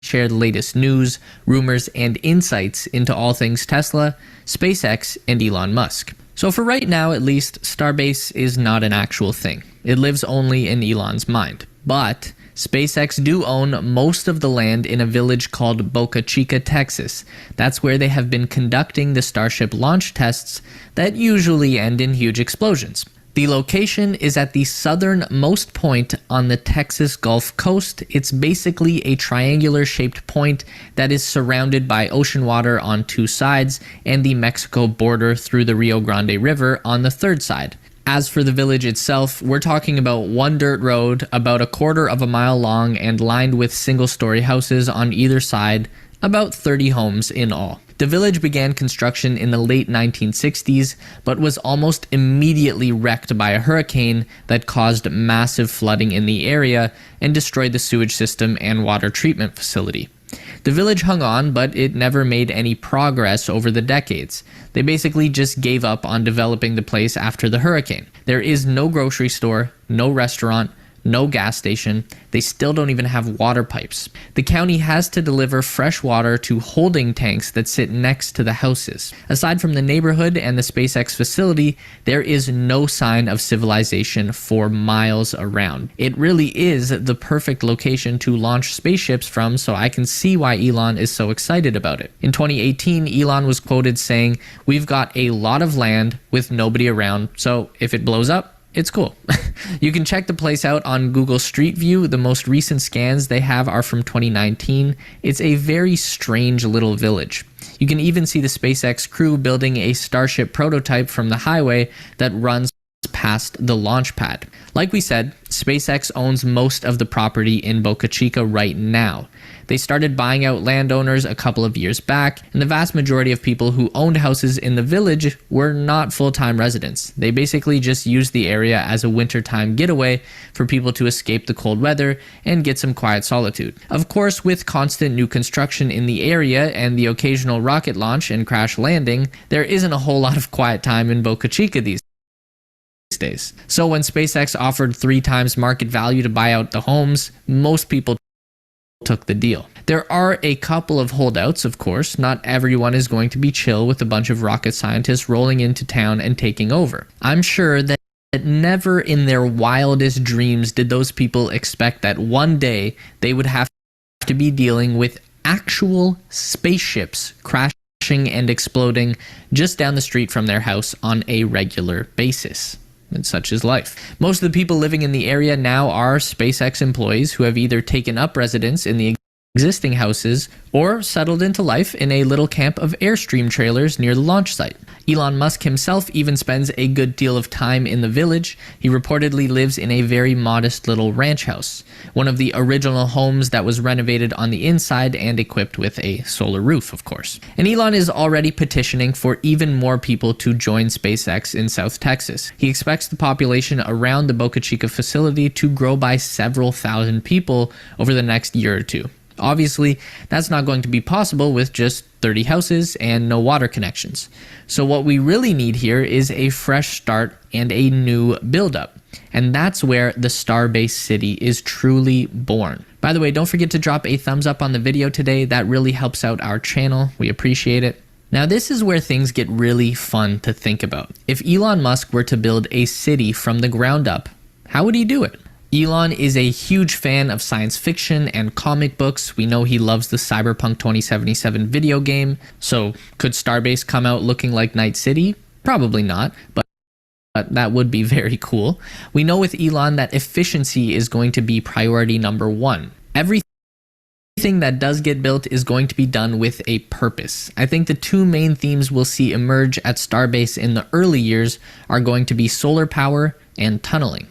share the latest news, rumors, and insights into all things Tesla, SpaceX, and Elon Musk. So for right now at least, Starbase is not an actual thing. It lives only in Elon's mind. But SpaceX do own most of the land in a village called Boca Chica, Texas. That's where they have been conducting the Starship launch tests that usually end in huge explosions. The location is at the southernmost point on the Texas Gulf Coast. It's basically a triangular-shaped point that is surrounded by ocean water on two sides and the Mexico border through the Rio Grande River on the third side. As for the village itself, we're talking about one dirt road about 1/4 of a mile long and lined with single-story houses on either side, about 30 homes in all. The village began construction in the late 1960s, but was almost immediately wrecked by a hurricane that caused massive flooding in the area and destroyed the sewage system and water treatment facility. The village hung on, but it never made any progress over the decades. They basically just gave up on developing the place after the hurricane. There is no grocery store, no restaurant, no gas station. They still don't even have water pipes. The county has to deliver fresh water to holding tanks that sit next to the houses. Aside from the neighborhood and the SpaceX facility, there is no sign of civilization for miles around. It really is the perfect location to launch spaceships from, so I can see why Elon is so excited about it. In 2018, Elon was quoted saying, "We've got a lot of land with nobody around, so if it blows up, it's cool." You can check the place out on Google Street View. The most recent scans they have are from 2019. It's a very strange little village. You can even see the SpaceX crew building a Starship prototype from the highway that runs past the launch pad. Like we said, SpaceX owns most of the property in Boca Chica right now. They started buying out landowners a couple of years back, and the vast majority of people who owned houses in the village were not full-time residents. They basically just used the area as a wintertime getaway for people to escape the cold weather and get some quiet solitude. Of course, with constant new construction in the area and the occasional rocket launch and crash landing, there isn't a whole lot of quiet time in Boca Chica these days. So when SpaceX offered 3 times market value to buy out the homes, most people took the deal. There are a couple of holdouts, of course. Not everyone is going to be chill with a bunch of rocket scientists rolling into town and taking over. I'm sure that never in their wildest dreams did those people expect that one day they would have to be dealing with actual spaceships crashing and exploding just down the street from their house on a regular basis. And such is life. Most of the people living in the area now are SpaceX employees who have either taken up residence in the existing houses or settled into life in a little camp of Airstream trailers near the launch site. Elon Musk himself even spends a good deal of time in the village. He reportedly lives in a very modest little ranch house, one of the original homes that was renovated on the inside and equipped with a solar roof, of course. And Elon is already petitioning for even more people to join SpaceX in South Texas. He expects the population around the Boca Chica facility to grow by several thousand people over the next year or two. Obviously, that's not going to be possible with just 30 houses and no water connections. So what we really need here is a fresh start and a new build-up. And that's where the Starbase City is truly born. By the way, don't forget to drop a thumbs up on the video today. That really helps out our channel. We appreciate it. Now this is where things get really fun to think about. If Elon Musk were to build a city from the ground up, how would he do it? Elon is a huge fan of science fiction and comic books. We know he loves the Cyberpunk 2077 video game. So could Starbase come out looking like Night City? Probably not, but that would be very cool. We know with Elon that efficiency is going to be priority number 1. Everything that does get built is going to be done with a purpose. I think the 2 main themes we'll see emerge at Starbase in the early years are going to be solar power and tunneling.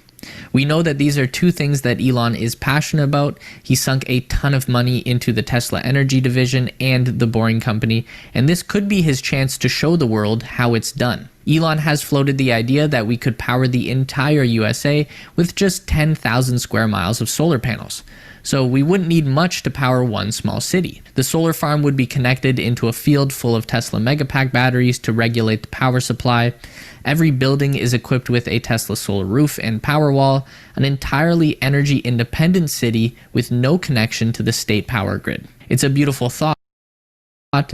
We know that these are 2 things that Elon is passionate about. He sunk a ton of money into the Tesla Energy division and the Boring Company, and this could be his chance to show the world how it's done. Elon has floated the idea that we could power the entire USA with just 10,000 square miles of solar panels. So we wouldn't need much to power one small city. The solar farm would be connected into a field full of Tesla Megapack batteries to regulate the power supply. Every building is equipped with a Tesla solar roof and power wall, an entirely energy independent city with no connection to the state power grid. It's a beautiful thought,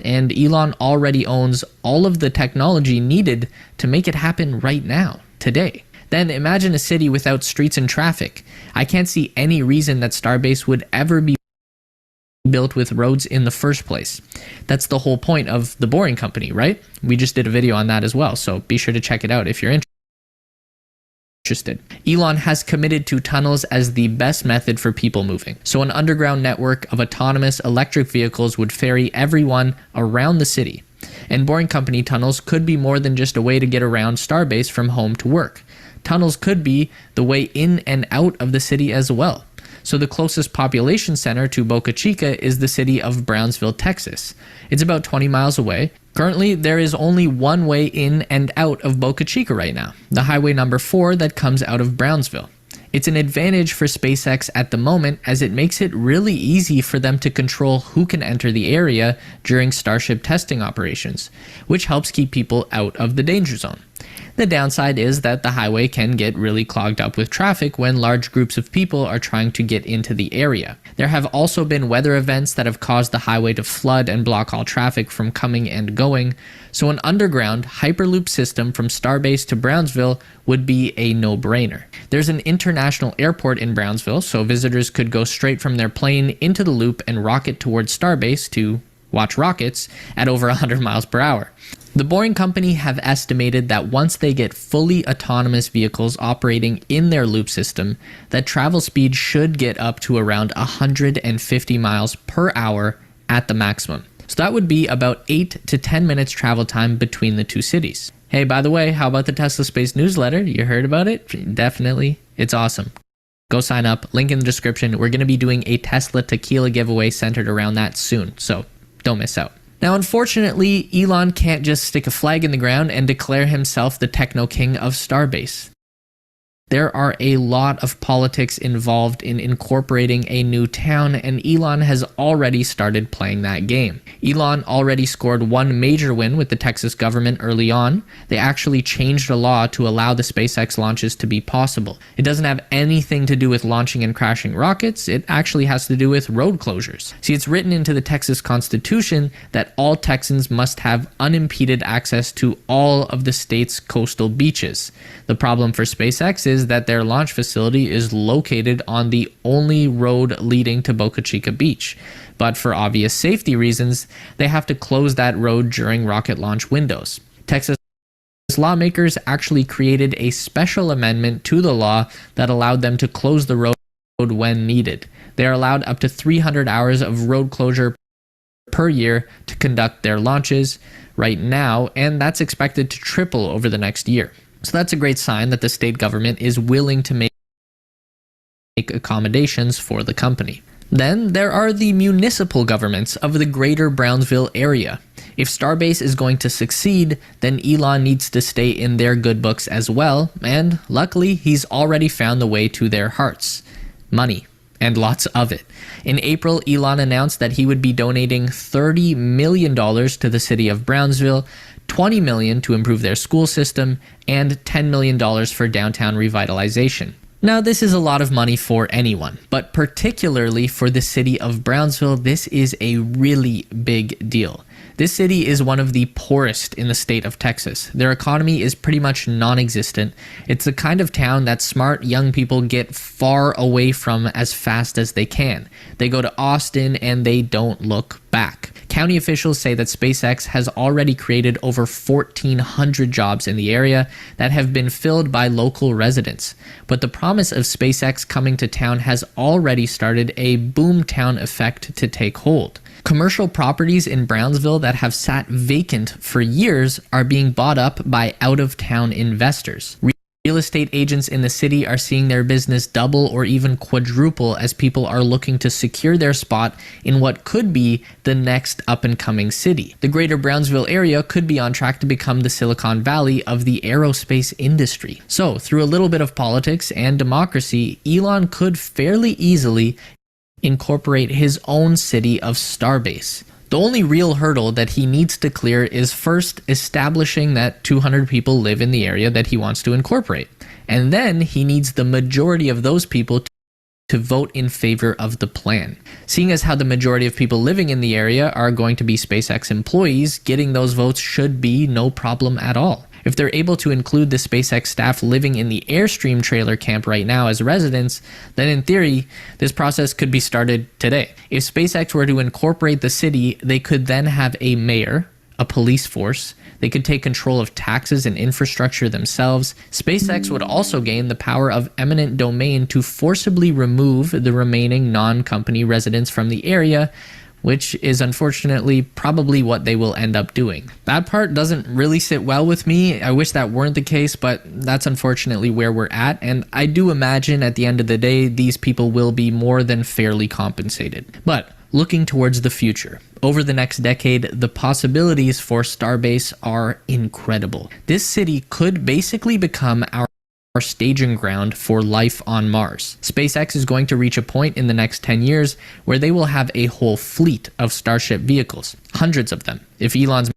and Elon already owns all of the technology needed to make it happen right now, today. Then imagine a city without streets and traffic. I can't see any reason that Starbase would ever be built with roads in the first place. That's the whole point of the Boring Company, right? We just did a video on that as well, so be sure to check it out if you're interested. Elon has committed to tunnels as the best method for people moving. So an underground network of autonomous electric vehicles would ferry everyone around the city. And Boring Company tunnels could be more than just a way to get around Starbase from home to work. Tunnels could be the way in and out of the city as well. So the closest population center to Boca Chica is the city of Brownsville, Texas. It's about 20 miles away. Currently, there is only one way in and out of Boca Chica right now, the highway number 4 that comes out of Brownsville. It's an advantage for SpaceX at the moment as it makes it really easy for them to control who can enter the area during Starship testing operations, which helps keep people out of the danger zone. The downside is that the highway can get really clogged up with traffic when large groups of people are trying to get into the area. There have also been weather events that have caused the highway to flood and block all traffic from coming and going, so an underground Hyperloop system from Starbase to Brownsville would be a no-brainer. There's an international airport in Brownsville, so visitors could go straight from their plane into the loop and rocket towards Starbase to watch rockets at over 100 miles per hour. The Boring Company have estimated that once they get fully autonomous vehicles operating in their loop system, that travel speed should get up to around 150 miles per hour at the maximum. So that would be about 8 to 10 minutes travel time between the two cities. Hey, by the way, how about the Tesla Space newsletter? You heard about it? Definitely. It's awesome. Go sign up. Link in the description. We're going to be doing a Tesla tequila giveaway centered around that soon, so don't miss out. Now, unfortunately, Elon can't just stick a flag in the ground and declare himself the techno king of Starbase. There are a lot of politics involved in incorporating a new town, and Elon has already started playing that game. Elon already scored one major win with the Texas government early on. They actually changed a law to allow the SpaceX launches to be possible. It doesn't have anything to do with launching and crashing rockets. It actually has to do with road closures. See, it's written into the Texas Constitution that all Texans must have unimpeded access to all of the state's coastal beaches. The problem for SpaceX is that their launch facility is located on the only road leading to Boca Chica Beach. But for obvious safety reasons, they have to close that road during rocket launch windows. Texas lawmakers actually created a special amendment to the law that allowed them to close the road when needed. They are allowed up to 300 hours of road closure per year to conduct their launches right now, and that's expected to triple over the next year. So that's a great sign that the state government is willing to make accommodations for the company. Then there are the municipal governments of the greater Brownsville area. If Starbase is going to succeed, then Elon needs to stay in their good books as well, and luckily he's already found the way to their hearts. Money. And lots of it. In April, Elon announced that he would be donating $30 million to the city of Brownsville, $20 million to improve their school system, and $10 million for downtown revitalization. Now, this is a lot of money for anyone, but particularly for the city of Brownsville, this is a really big deal. This city is one of the poorest in the state of Texas. Their economy is pretty much non-existent. It's the kind of town that smart young people get far away from as fast as they can. They go to Austin and they don't look back. County officials say that SpaceX has already created over 1,400 jobs in the area that have been filled by local residents. But the promise of SpaceX coming to town has already started a boomtown effect to take hold. Commercial properties in Brownsville that have sat vacant for years are being bought up by out-of-town investors. Real estate agents in the city are seeing their business double or even quadruple as people are looking to secure their spot in what could be the next up-and-coming city. The greater Brownsville area could be on track to become the Silicon Valley of the aerospace industry. So, through a little bit of politics and democracy, Elon could fairly easily incorporate his own city of Starbase. The only real hurdle that he needs to clear is first establishing that 200 people live in the area that he wants to incorporate. And then he needs the majority of those people to vote in favor of the plan. Seeing as how the majority of people living in the area are going to be SpaceX employees, getting those votes should be no problem at all. If they're able to include the SpaceX staff living in the Airstream trailer camp right now as residents, then in theory, this process could be started today. If SpaceX were to incorporate the city, they could then have a mayor, a police force. They could take control of taxes and infrastructure themselves. SpaceX would also gain the power of eminent domain to forcibly remove the remaining non-company residents from the area, which is unfortunately probably what they will end up doing. That part doesn't really sit well with me. I wish that weren't the case, but that's unfortunately where we're at, and I do imagine at the end of the day, these people will be more than fairly compensated. But looking towards the future, over the next decade, the possibilities for Starbase are incredible. This city could basically become our staging ground for life on Mars. SpaceX is going to reach a point in the next 10 years where they will have a whole fleet of Starship vehicles, hundreds of them, if Elon's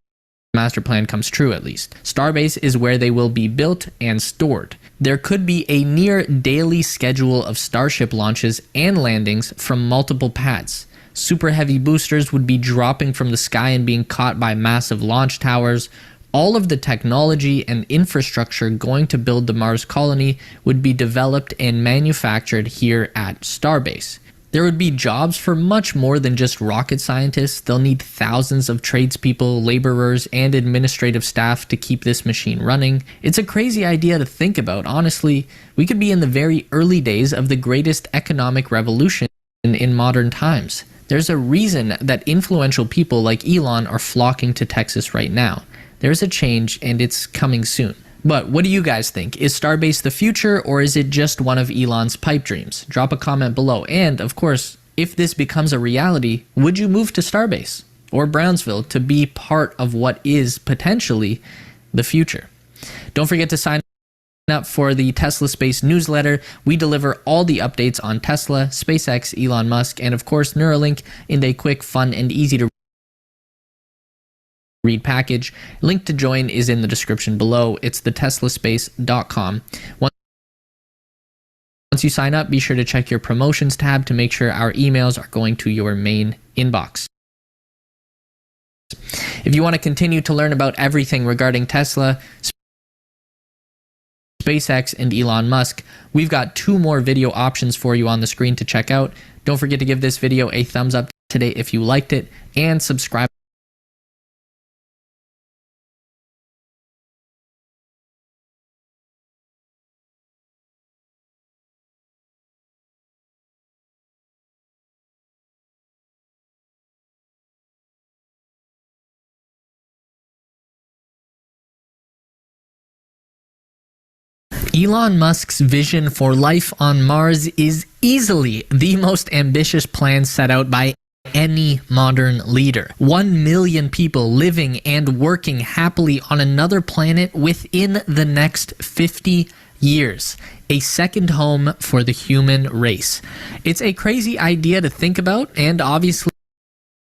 master plan comes true at least. Starbase is where they will be built and stored. There could be a near daily schedule of Starship launches and landings from multiple pads. Super heavy boosters would be dropping from the sky and being caught by massive launch towers. All of the technology and infrastructure going to build the Mars colony would be developed and manufactured here at Starbase. There would be jobs for much more than just rocket scientists. They'll need thousands of tradespeople, laborers, and administrative staff to keep this machine running. It's a crazy idea to think about. Honestly, we could be in the very early days of the greatest economic revolution in modern times. There's a reason that influential people like Elon are flocking to Texas right now. There's a change and it's coming soon. But what do you guys think? Is Starbase the future, or is it just one of Elon's pipe dreams? Drop a comment below. And of course, if this becomes a reality, would you move to Starbase or Brownsville to be part of what is potentially the future? Don't forget to sign up for the Tesla Space newsletter. We deliver all the updates on Tesla, SpaceX, Elon Musk, and of course Neuralink in a quick, fun, and easy to read package. Link to join is in the description below. It's theteslaspace.com. Once you sign up, be sure to check your promotions tab to make sure our emails are going to your main inbox. If you want to continue to learn about everything regarding Tesla, SpaceX, and Elon Musk, we've got 2 more video options for you on the screen to check out. Don't forget to give this video a thumbs up today if you liked it, and subscribe. Elon Musk's vision for life on Mars is easily the most ambitious plan set out by any modern leader. 1 million people living and working happily on another planet within the next 50 years. A second home for the human race. It's a crazy idea to think about, and obviously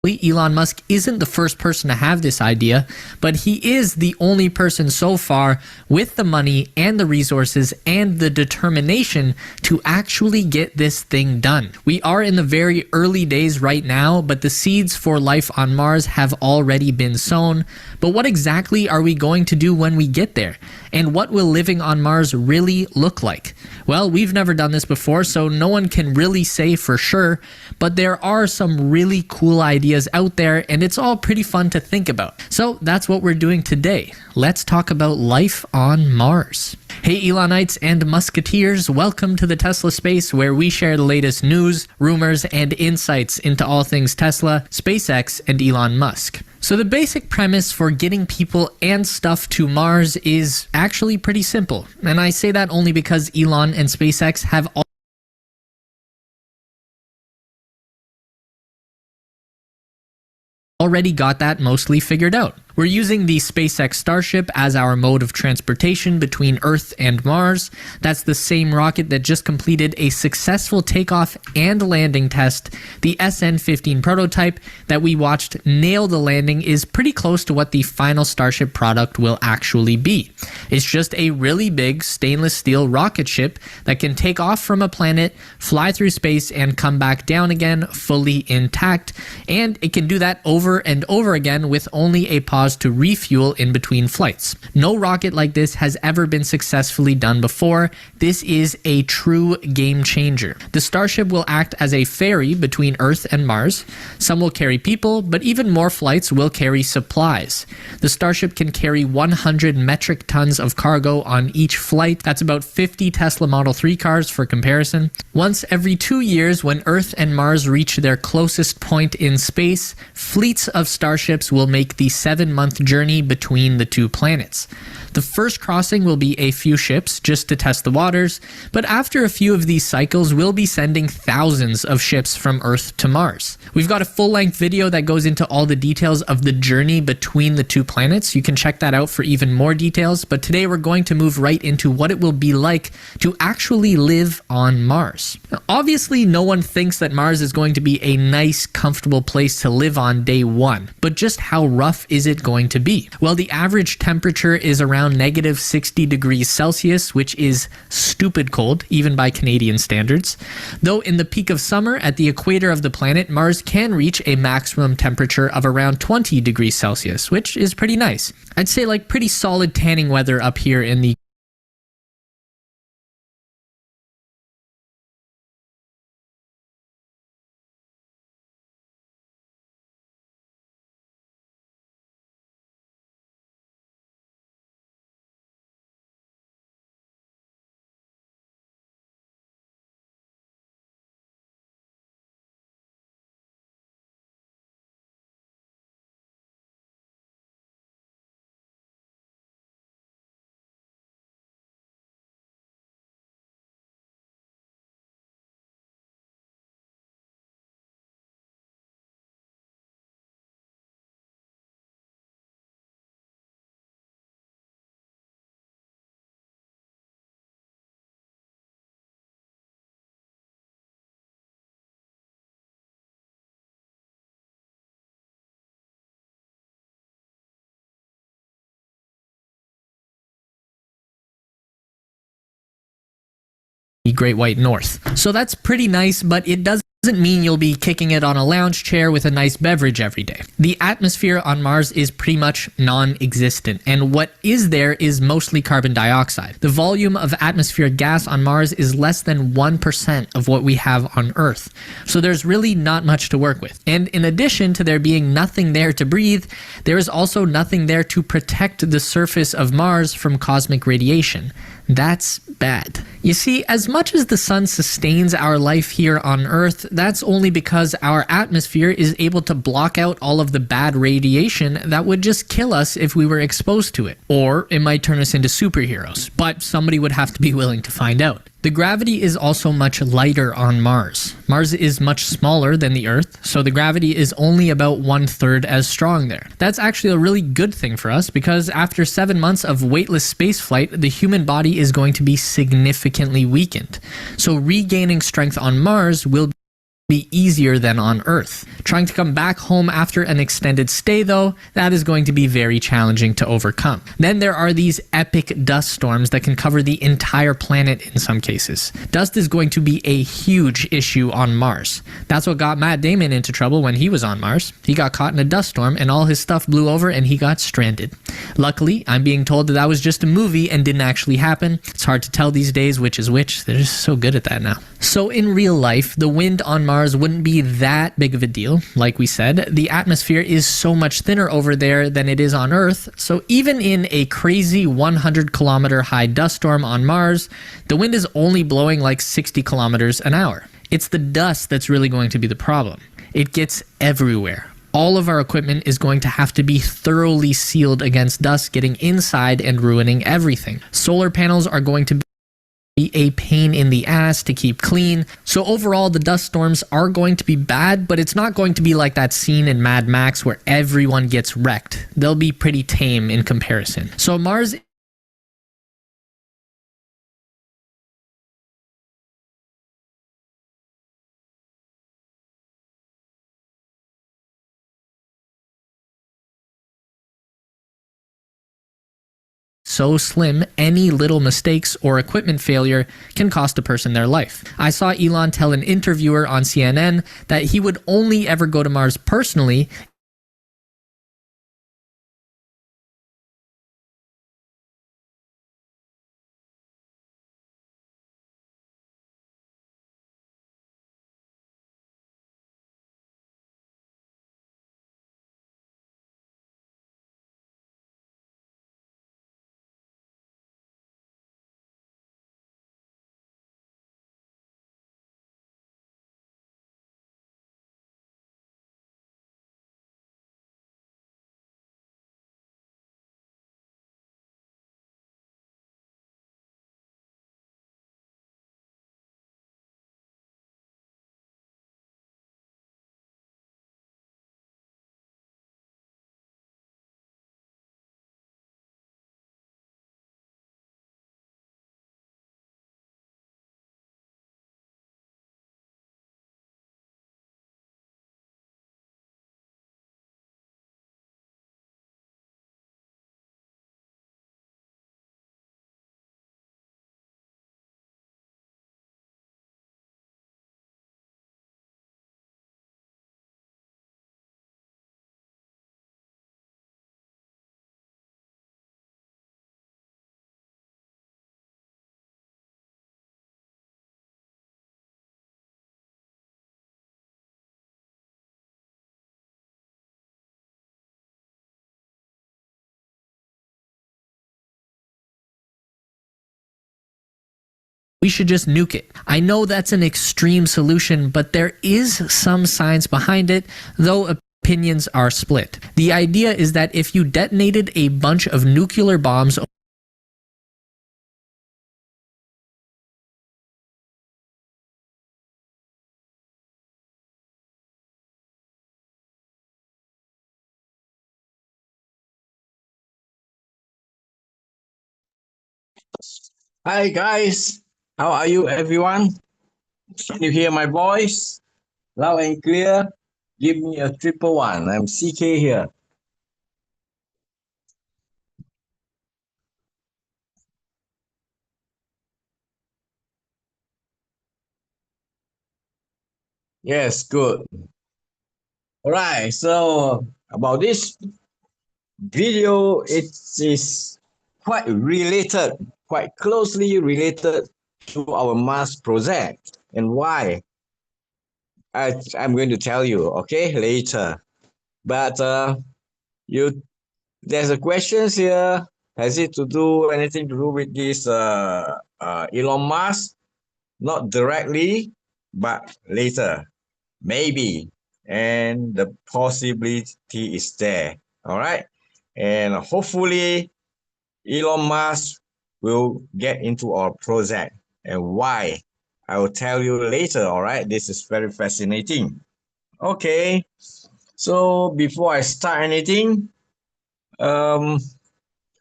Elon Musk isn't the first person to have this idea, but he is the only person so far with the money and the resources and the determination to actually get this thing done. We are in the very early days right now, but the seeds for life on Mars have already been sown. But what exactly are we going to do when we get there? And what will living on Mars really look like? Well, we've never done this before, so no one can really say for sure, but there are some really cool ideas out there, and it's all pretty fun to think about. So that's what we're doing today. Let's talk about life on Mars. Hey Elonites and Musketeers, welcome to the Tesla Space, where we share the latest news, rumors, and insights into all things Tesla, SpaceX, and Elon Musk. So the basic premise for getting people and stuff to Mars is actually pretty simple, and I say that only because Elon and SpaceX have already got that mostly figured out. We're using the SpaceX Starship as our mode of transportation between Earth and Mars. That's the same rocket that just completed a successful takeoff and landing test. The SN-15 prototype that we watched nail the landing is pretty close to what the final Starship product will actually be. It's just a really big stainless steel rocket ship that can take off from a planet, fly through space, and come back down again fully intact. And it can do that over and over again with only a pause to refuel in between flights. No rocket like this has ever been successfully done before. This is a true game changer. The Starship will act as a ferry between Earth and Mars. Some will carry people, but even more flights will carry supplies. The Starship can carry 100 metric tons of cargo on each flight. That's about 50 Tesla Model 3 cars for comparison. Once every 2 years, when Earth and Mars reach their closest point in space, fleets of starships will make the 7-month journey between the two planets. The first crossing will be a few ships just to test the waters, but after a few of these cycles, we'll be sending thousands of ships from Earth to Mars. We've got a full-length video that goes into all the details of the journey between the two planets. You can check that out for even more details, but today we're going to move right into what it will be like to actually live on Mars. Now, obviously, no one thinks that Mars is going to be a nice, comfortable place to live on day one, but just how rough is it going to be? Well, the average temperature is around negative 60 degrees Celsius, which is stupid cold, even by Canadian standards. Though in the peak of summer at the equator of the planet, Mars can reach a maximum temperature of around 20 degrees Celsius, which is pretty nice. I'd say like pretty solid tanning weather up here in the Great White North. So that's pretty nice, but it doesn't mean you'll be kicking it on a lounge chair with a nice beverage every day. The atmosphere on Mars is pretty much non-existent, and what is there is mostly carbon dioxide. The volume of atmospheric gas on Mars is less than 1% of what we have on Earth, so there's really not much to work with. And in addition to there being nothing there to breathe, there is also nothing there to protect the surface of Mars from cosmic radiation. That's bad. You see, as much as the sun sustains our life here on Earth, that's only because our atmosphere is able to block out all of the bad radiation that would just kill us if we were exposed to it. Or it might turn us into superheroes, but somebody would have to be willing to find out. The gravity is also much lighter on Mars. Mars is much smaller than the Earth, so the gravity is only about 1/3 as strong there. That's actually a really good thing for us because after 7 months of weightless spaceflight, the human body is going to be significantly weakened. So regaining strength on Mars will be easier than on Earth. Trying to come back home after an extended stay though, that is going to be very challenging to overcome. Then there are these epic dust storms that can cover the entire planet in some cases. Dust is going to be a huge issue on Mars. That's what got Matt Damon into trouble when he was on Mars. He got caught in a dust storm and all his stuff blew over and he got stranded. Luckily, I'm being told that was just a movie and didn't actually happen. It's hard to tell these days which is which. They're just so good at that now. So in real life, the wind on Mars wouldn't be that big of a deal. Like we said, the atmosphere is so much thinner over there than it is on Earth, so even in a crazy 100-kilometer high dust storm on Mars, the wind is only blowing like 60 kilometers an hour. It's the dust that's really going to be the problem. It gets everywhere. All of our equipment is going to have to be thoroughly sealed against dust getting inside and ruining everything. Solar panels are going to be a pain in the ass to keep clean. So overall, the dust storms are going to be bad, but it's not going to be like that scene in Mad Max where everyone gets wrecked. they'll be pretty tame in comparison. So Mars so slim, any little mistakes or equipment failure can cost a person their life. I saw Elon tell an interviewer on CNN that he would only ever go to Mars personally we should just nuke it. I know that's an extreme solution, but there is some science behind it, though opinions are split. The idea is that if you detonated a bunch of nuclear bombs Hi guys, how are you everyone? Can you hear my voice? Loud and clear? Give me a triple one. I'm CK here. Yes, good. All right, so about this video, it is quite related, quite closely related to our Mars project. And why? I'm going to tell you, okay, later. But you there's a question here. Has it to do anything to do with this Elon Musk? Not directly, but later, maybe. And the possibility is there. All right. And hopefully, Elon Musk will get into our project. And why? I will tell you later. All right. This is very fascinating. Okay. So before I start anything, um,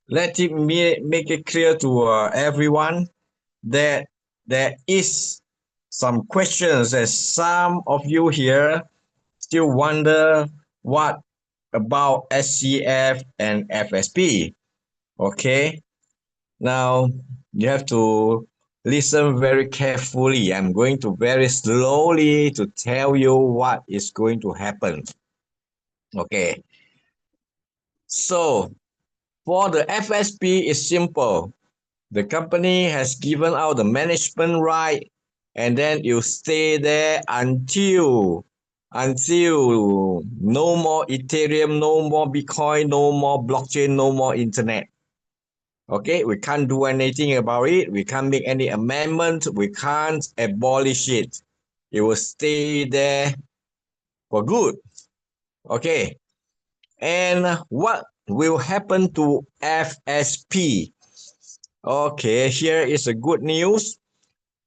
let me make it clear to everyone that there is some questions that some of you here still wonder what about SCF and FSP. Okay, now you have to listen very carefully. I'm going to very slowly to tell you what is going to happen. Okay, so for the FSP is simple. The company has given out the management right, and then you stay there until no more Ethereum, no more Bitcoin, no more blockchain, no more internet. Okay, we can't do anything about it. We can't make any amendment. We can't abolish it. It will stay there for good. Okay, and what will happen to FSP? Okay, here is a good news.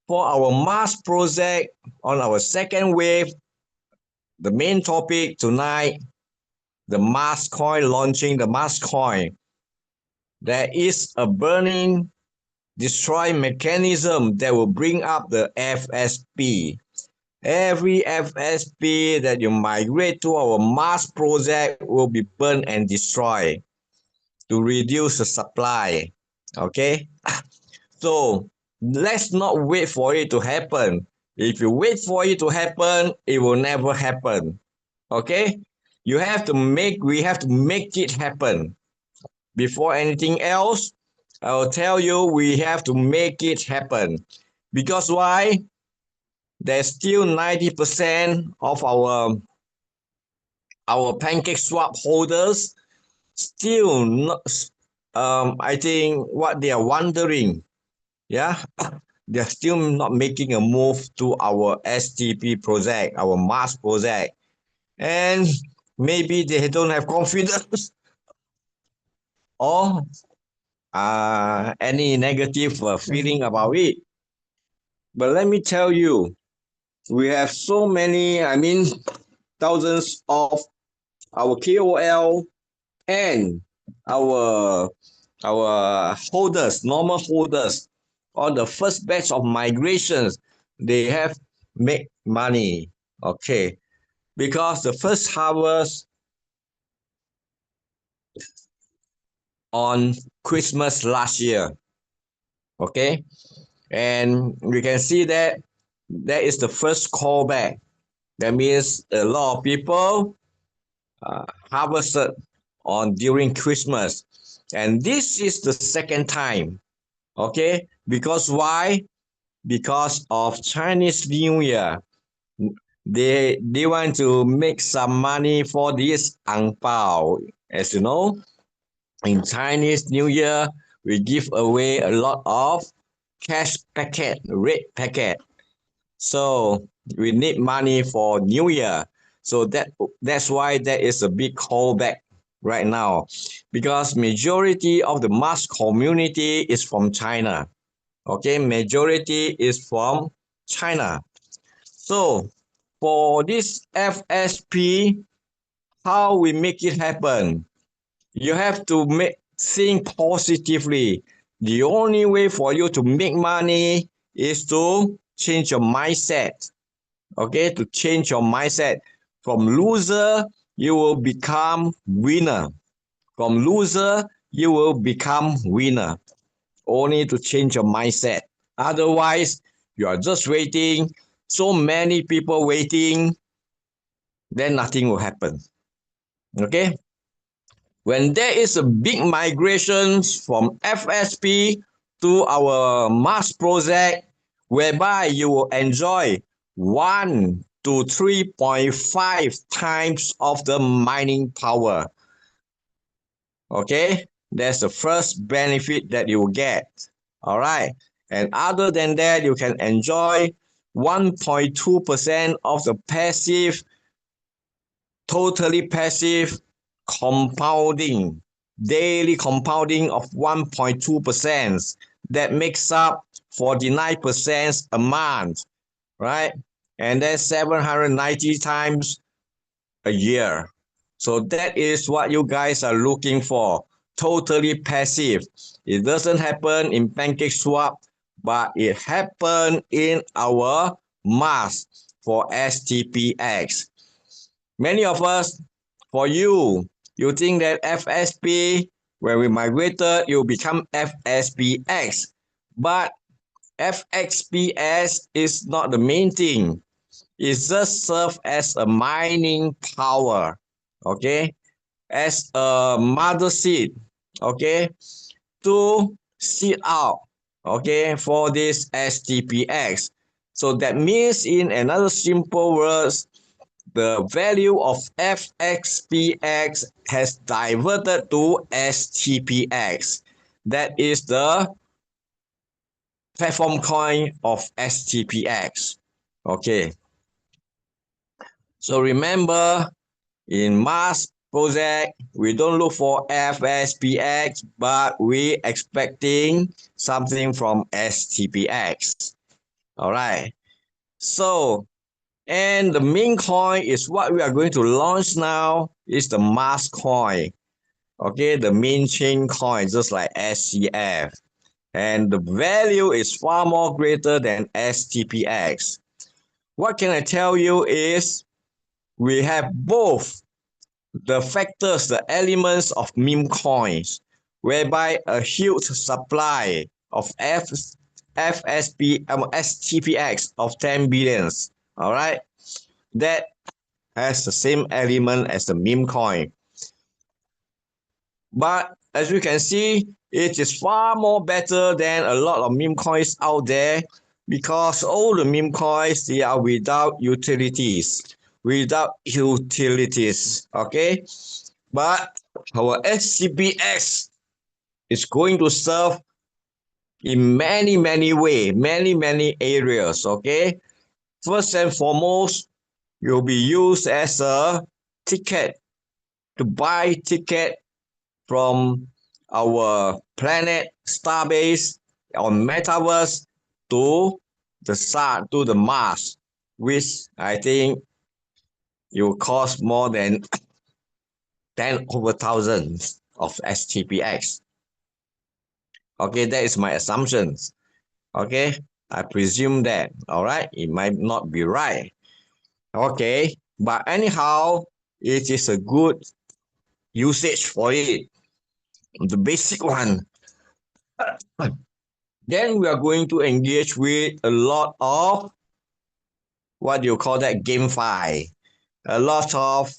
For our Mars project on our second wave, the main topic tonight, the Mars coin, launching the Mars coin, there is a burning destroy mechanism that will bring up the FSP. Every FSP that you migrate to our Mars project will be burned and destroyed to reduce the supply. Okay? So let's not wait for it to happen. If you wait for it to happen, it will never happen. Okay? We have to make it happen. Before anything else, I will tell you we have to make it happen. Because why? There's still 90% of our pancake swap holders still not, I think what they are wondering, yeah, they're still not making a move to our STP project, our Mars project. And maybe they don't have confidence or any negative feeling about it. But let me tell you, we have so many, thousands of our KOL and our holders, normal holders, on the first batch of migrations, they have made money. Okay, because the first harvest on Christmas last year. Okay, and we can see that that is the first callback. That means a lot of people harvested on during Christmas, and this is the second time. Okay, because why? Because of Chinese New Year. They want to make some money for this ang pao. As you know, in Chinese New Year, we give away a lot of cash packet, red packet. So we need money for New Year. So that's why there is a big callback right now, because majority of the Mars community is from China. Okay, majority is from China. So for this FSP, how we make it happen? You have to think positively. The only way for you to make money is to change your mindset. Okay, to change your mindset. From loser, you will become winner. From loser, you will become winner. Only to change your mindset. Otherwise, you are just waiting. So many people waiting, then nothing will happen. Okay? When there is a big migration from FSP to our Mars project, whereby you will enjoy 1 to 3.5 times of the mining power. Okay, that's the first benefit that you will get. All right, and other than that, you can enjoy 1.2% of the passive, totally passive compounding, daily compounding of 1.2%. That makes up 49% a month, right? And then 790 times a year. So that is what you guys are looking for. Totally passive. It doesn't happen in Pancake Swap, but it happened in our Mars for STP-X. Many of us, for you think that FSP, when we migrated, it will become FSP-X. But FXPS is not the main thing. It just serves as a mining power, okay, as a mother seed, okay, to seed out, okay, for this STP-X. So that means, in another simple words, the value of FXPX has diverted to STP-X. That is the platform coin of STP-X. Okay. So remember, in Mars project, we don't look for FSPX, but we expecting something from STP-X. All right. So, and the main coin is what we are going to launch now. is the Mars coin. Okay, the main chain coin, just like SCF. And the value is far more greater than STP-X. What can I tell you is we have both the factors, the elements of meme coins, whereby a huge supply of STP-X of 10 billions, all right, that has the same element as the meme coin. But as you can see, it is far more better than a lot of meme coins out there because all the meme coins, they are without utilities. Okay? But our STP-X is going to serve in many ways, many areas, okay? First and foremost, you'll be used as a ticket to buy ticket from our planet, starbase, on metaverse to the sun, to the Mars, which I think it will cost more than 10 over thousands of STP-X. Okay, that is my assumptions. Okay, I presume that. All right, it might not be right. Okay, but anyhow, it is a good usage for it. The basic one. Then we are going to engage with a lot of what do you call that, GameFi, a lot of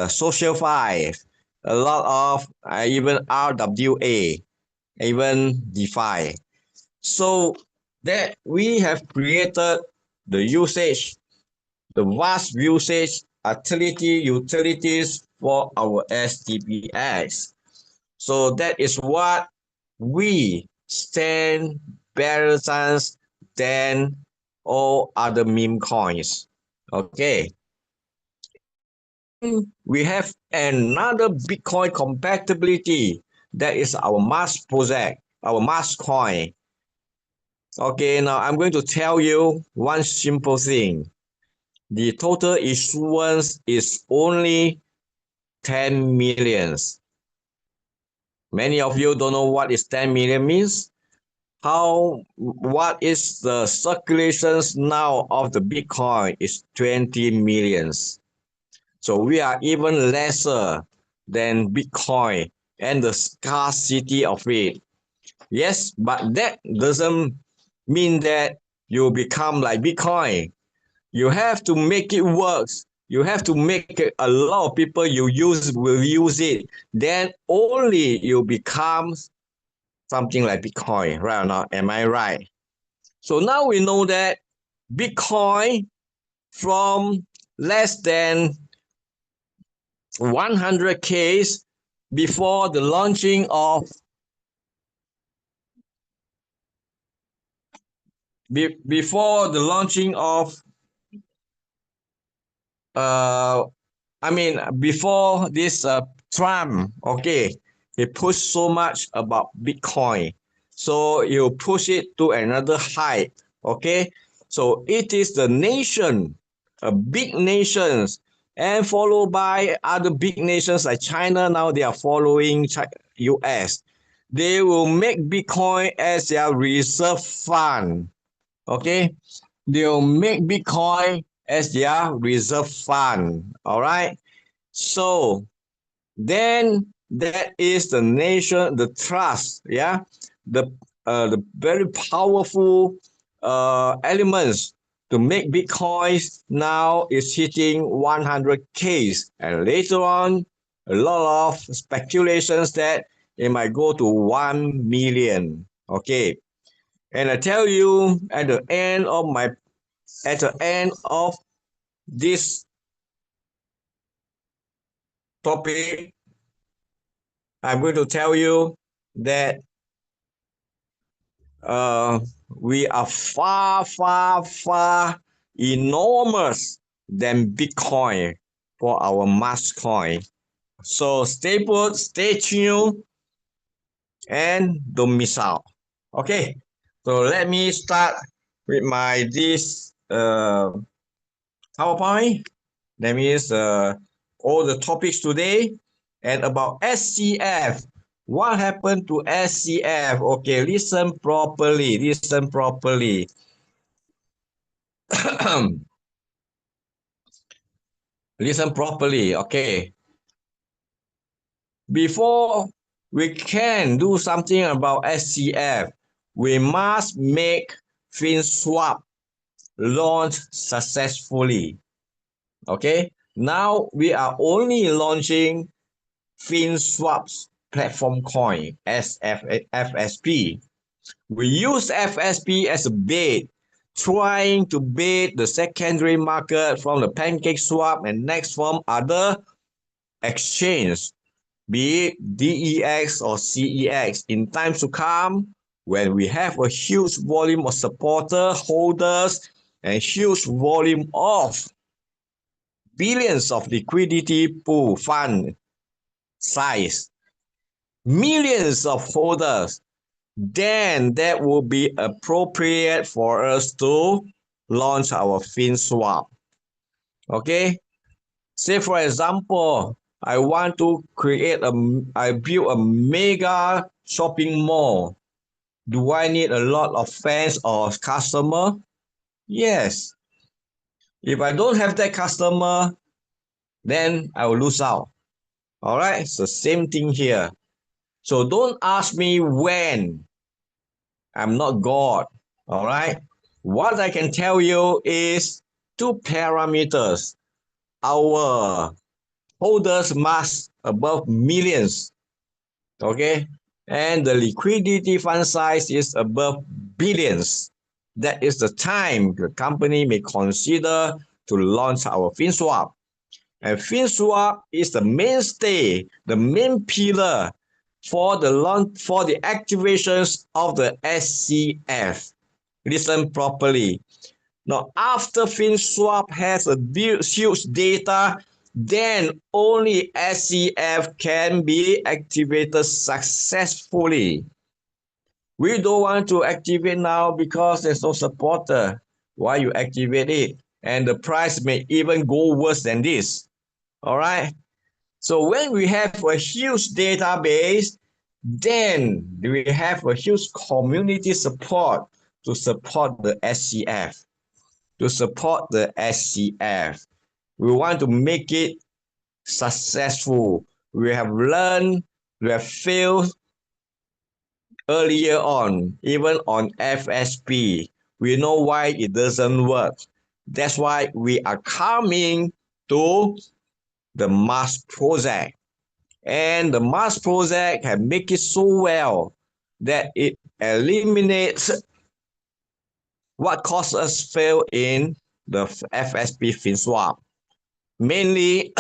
social fi, a lot of even RWA, even DeFi. So that we have created the usage, the vast usage utilities for our STP-X. So that is what we stand better chance than all other meme coins. Okay. We have another Bitcoin compatibility. That is our Mars project, our Mars coin. Okay, now I'm going to tell you one simple thing. The total issuance is only 10 millions. Many of you don't know what is 10 million means. What is the circulations now of the Bitcoin is 20 millions. So we are even lesser than Bitcoin and the scarcity of it. Yes, but that doesn't mean that you become like Bitcoin. You have to make it work. You have to make it, a lot of people will use it. Then only you become something like Bitcoin, right or not? Am I right? So now we know that Bitcoin from less than 100K before the launching of before the launching of uh before this Trump, okay, he pushed so much about Bitcoin, so you push it to another height, okay. So it is the nation, big nations, and followed by other big nations like China. Now they are following US. They will make Bitcoin as their reserve fund, okay. They'll make Bitcoin as their reserve fund. All right. So then that is the nation, the trust, yeah, the very powerful elements to make Bitcoins now is hitting 100K, and later on a lot of speculations that it might go to 1 million. Okay. And I tell you, at the end of this topic, I'm going to tell you that we are far enormous than Bitcoin for our Mars coin. So stay put, stay tuned, and don't miss out. Okay, so let me start with this PowerPoint. That means all the topics today. And about SCF, what happened to SCF? Okay, listen properly. Listen properly. Listen properly. Okay. Before we can do something about SCF, we must make FinSwap launch successfully. Okay. Now we are only launching FinSwap's platform coin as FSP. We use FSP as a bait, trying to bait the secondary market from the PancakeSwap and next from other exchanges, be it DEX or CEX. In times to come, when we have a huge volume of supporter holders and huge volume of billions of liquidity pool fund size, millions of holders, then that will be appropriate for us to launch our FinSwap. Okay, say for example, I want to I build a mega shopping mall. Do I need a lot of fans or customer? Yes. If I don't have that customer, then I will lose out. All right, so same thing here. So don't ask me when. I'm not God. All right. What I can tell you is two parameters. Our holders must above millions. Okay. And the liquidity fund size is above billions. That is the time the company may consider to launch our FinSwap. And FinSwap is the mainstay, the main pillar for the activations of the SCF. Listen properly. Now, after FinSwap has a huge data, then only SCF can be activated successfully. We don't want to activate now because there's no supporter. Why you activate it? And the price may even go worse than this. All right. So when we have a huge database, then we have a huge community support to support the SCF, to support the SCF. We want to make it successful. We have learned, we have failed earlier on, even on FSP. We know why it doesn't work. That's why we are coming to the Mars project. And the Mars project have make it so well that it eliminates what caused us fail in the FSP FinSwap, mainly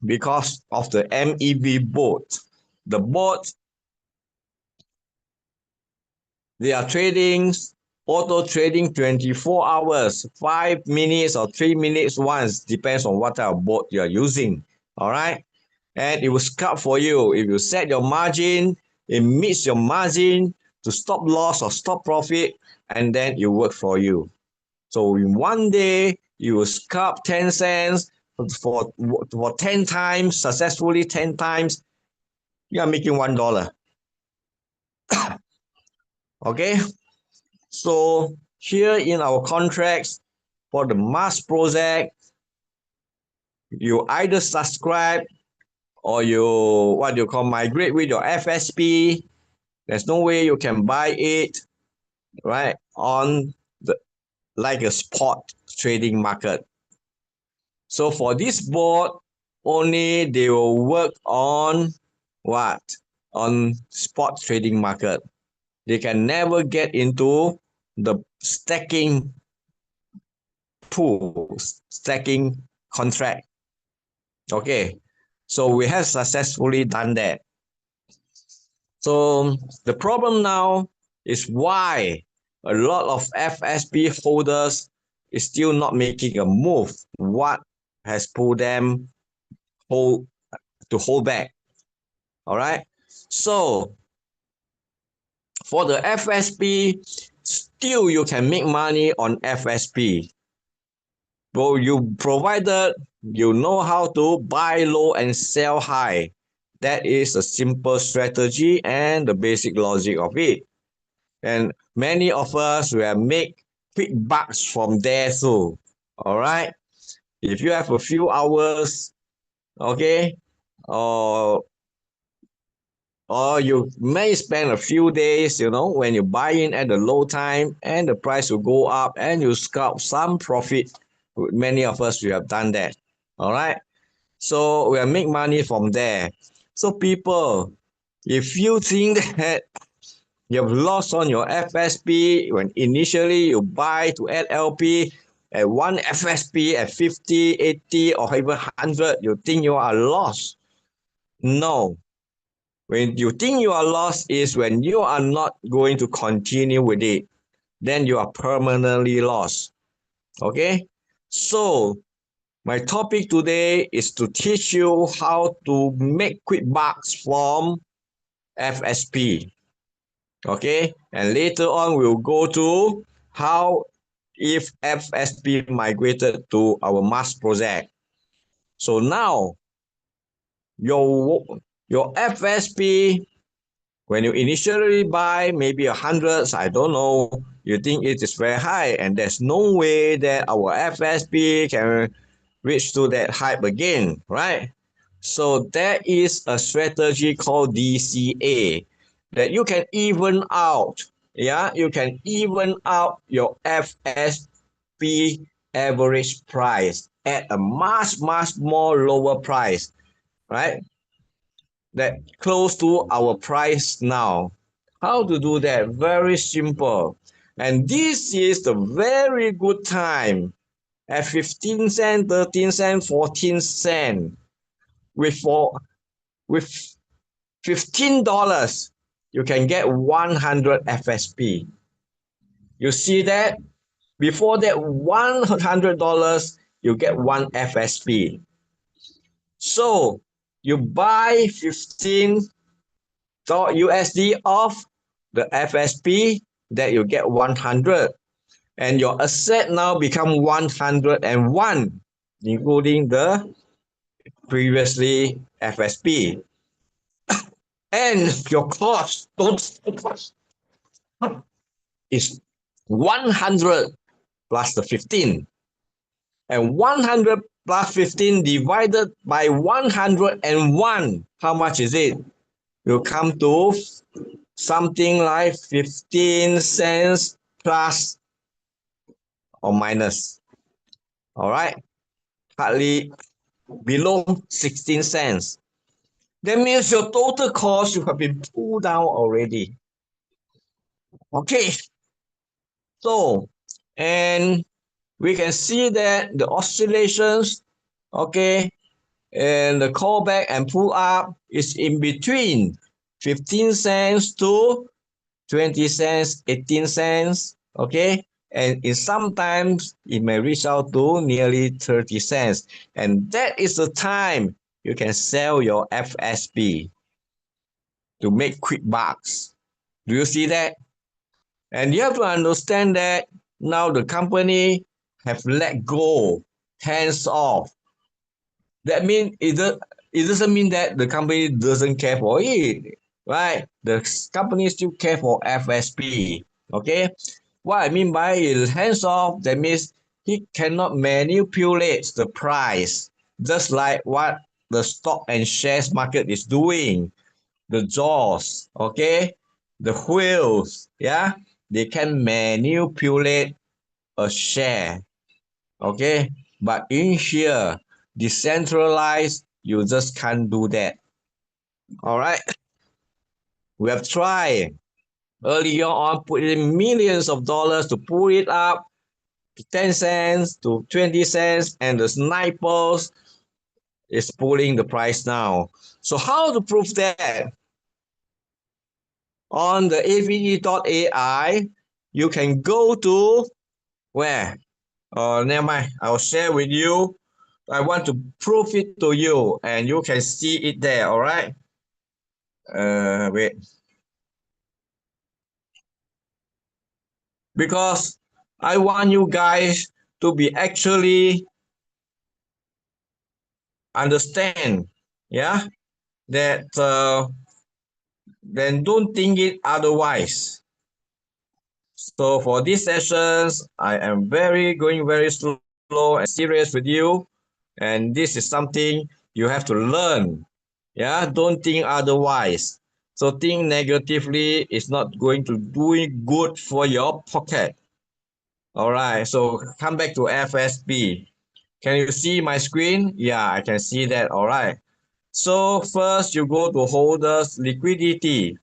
because of the MEV bot. The bot, they are trading, auto trading 24 hours, 5 minutes or 3 minutes once, depends on what type of bot you are using. All right. And it will scalp for you. If you set your margin, it meets your margin to stop loss or stop profit, and then it works for you. So in one day, you will scalp 10 cents for 10 times, successfully 10 times, you are making $1. Okay, so here in our contracts for the Mars project, you either subscribe or you migrate with your FSP. There's no way you can buy it right on the like a spot trading market. So for this board, only they will work on what? On spot trading market. They can never get into the stacking pool, stacking contract. Okay, so we have successfully done that. So the problem now is why a lot of FSP holders is still not making a move. What has pulled them hold back? All right. So for the FSP, still you can make money on FSP. So you provided you know how to buy low and sell high. That is a simple strategy and the basic logic of it. And many of us will make quick bucks from there too. All right. If you have a few hours, okay, or you may spend a few days, when you buy in at the low time and the price will go up and you scalp some profit. Many of us we have done that. All right. So we'll make money from there. So people, if you think that you have lost on your FSP when initially you buy to add LP at one FSP at 50, 80 or even 100, you think you are lost. No. When you think you are lost is when you are not going to continue with it. Then you are permanently lost. Okay? So my topic today is to teach you how to make quick bucks from FSP. Okay, and later on we'll go to how if FSP migrated to our mass project. So now your FSP, when you initially buy maybe 100, I don't know, you think it is very high and there's no way that our FSP can reach to that hype again, right? So there is a strategy called DCA that you can even out. Yeah, you can even out your FSP average price at a much more lower price, right? That close to our price now. How to do that? Very simple. And this is the very good time at 15 cent, 13 cent, 14 cent with $15 you can get 100 FSP. You see that? Before that $100 you get one FSP. So you buy 15 USD of the FSP that you get 100 and your asset now become 101 including the previously FSP. And your cost, total cost is 100 plus the 15. And 100 plus 15 divided by 101, how much is it? Will come to something like 15 cents plus or minus. All right, hardly below 16 cents. That means your total cost you have been pulled down already. Okay, so and we can see that the oscillations, okay, and the callback and pull up is in between 15 cents to 20 cents, 18 cents, okay, and sometimes it may reach out to nearly 30 cents, and that is the time you can sell your FSP to make quick bucks. Do you see that? And you have to understand that now the company have let go, hands off. That means it doesn't mean that the company doesn't care for it, right? The company still care for FSP. Okay, what I mean by hands off, that means he cannot manipulate the price, just like what the stock and shares market is doing. The jaws, okay, the wheels, yeah, they can manipulate a share, okay, but in here decentralized you just can't do that. All right, we have tried earlier on put in millions of dollars to pull it up to 10 cents to 20 cents and the snipers is pulling the price now. So how to prove that? On the ave.ai you can go to where? Never mind, I'll share with you. I want to prove it to you and you can see it there. All right, wait, because I want you guys to be actually understand, yeah, that then don't think it otherwise. So for these sessions, I am going very slow and serious with you, and this is something you have to learn. Yeah, don't think otherwise. So think negatively is not going to do it good for your pocket. All right, so come back to FSB. Can you see my screen? Yeah, I can see that. All right. So first you go to holders liquidity.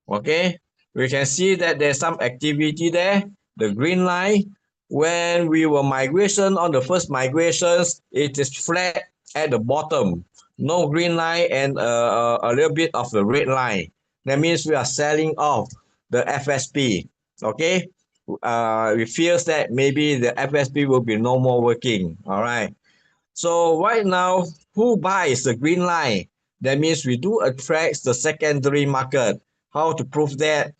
Okay, we can see that there's some activity there. The green line, when we were migration on the first migrations, it is flat at the bottom. No green line and a little bit of the red line. That means we are selling off the FSP. Okay, we fears that maybe the FSP will be no more working. All right. So right now, who buys the green line? That means we do attract the secondary market. How to prove that?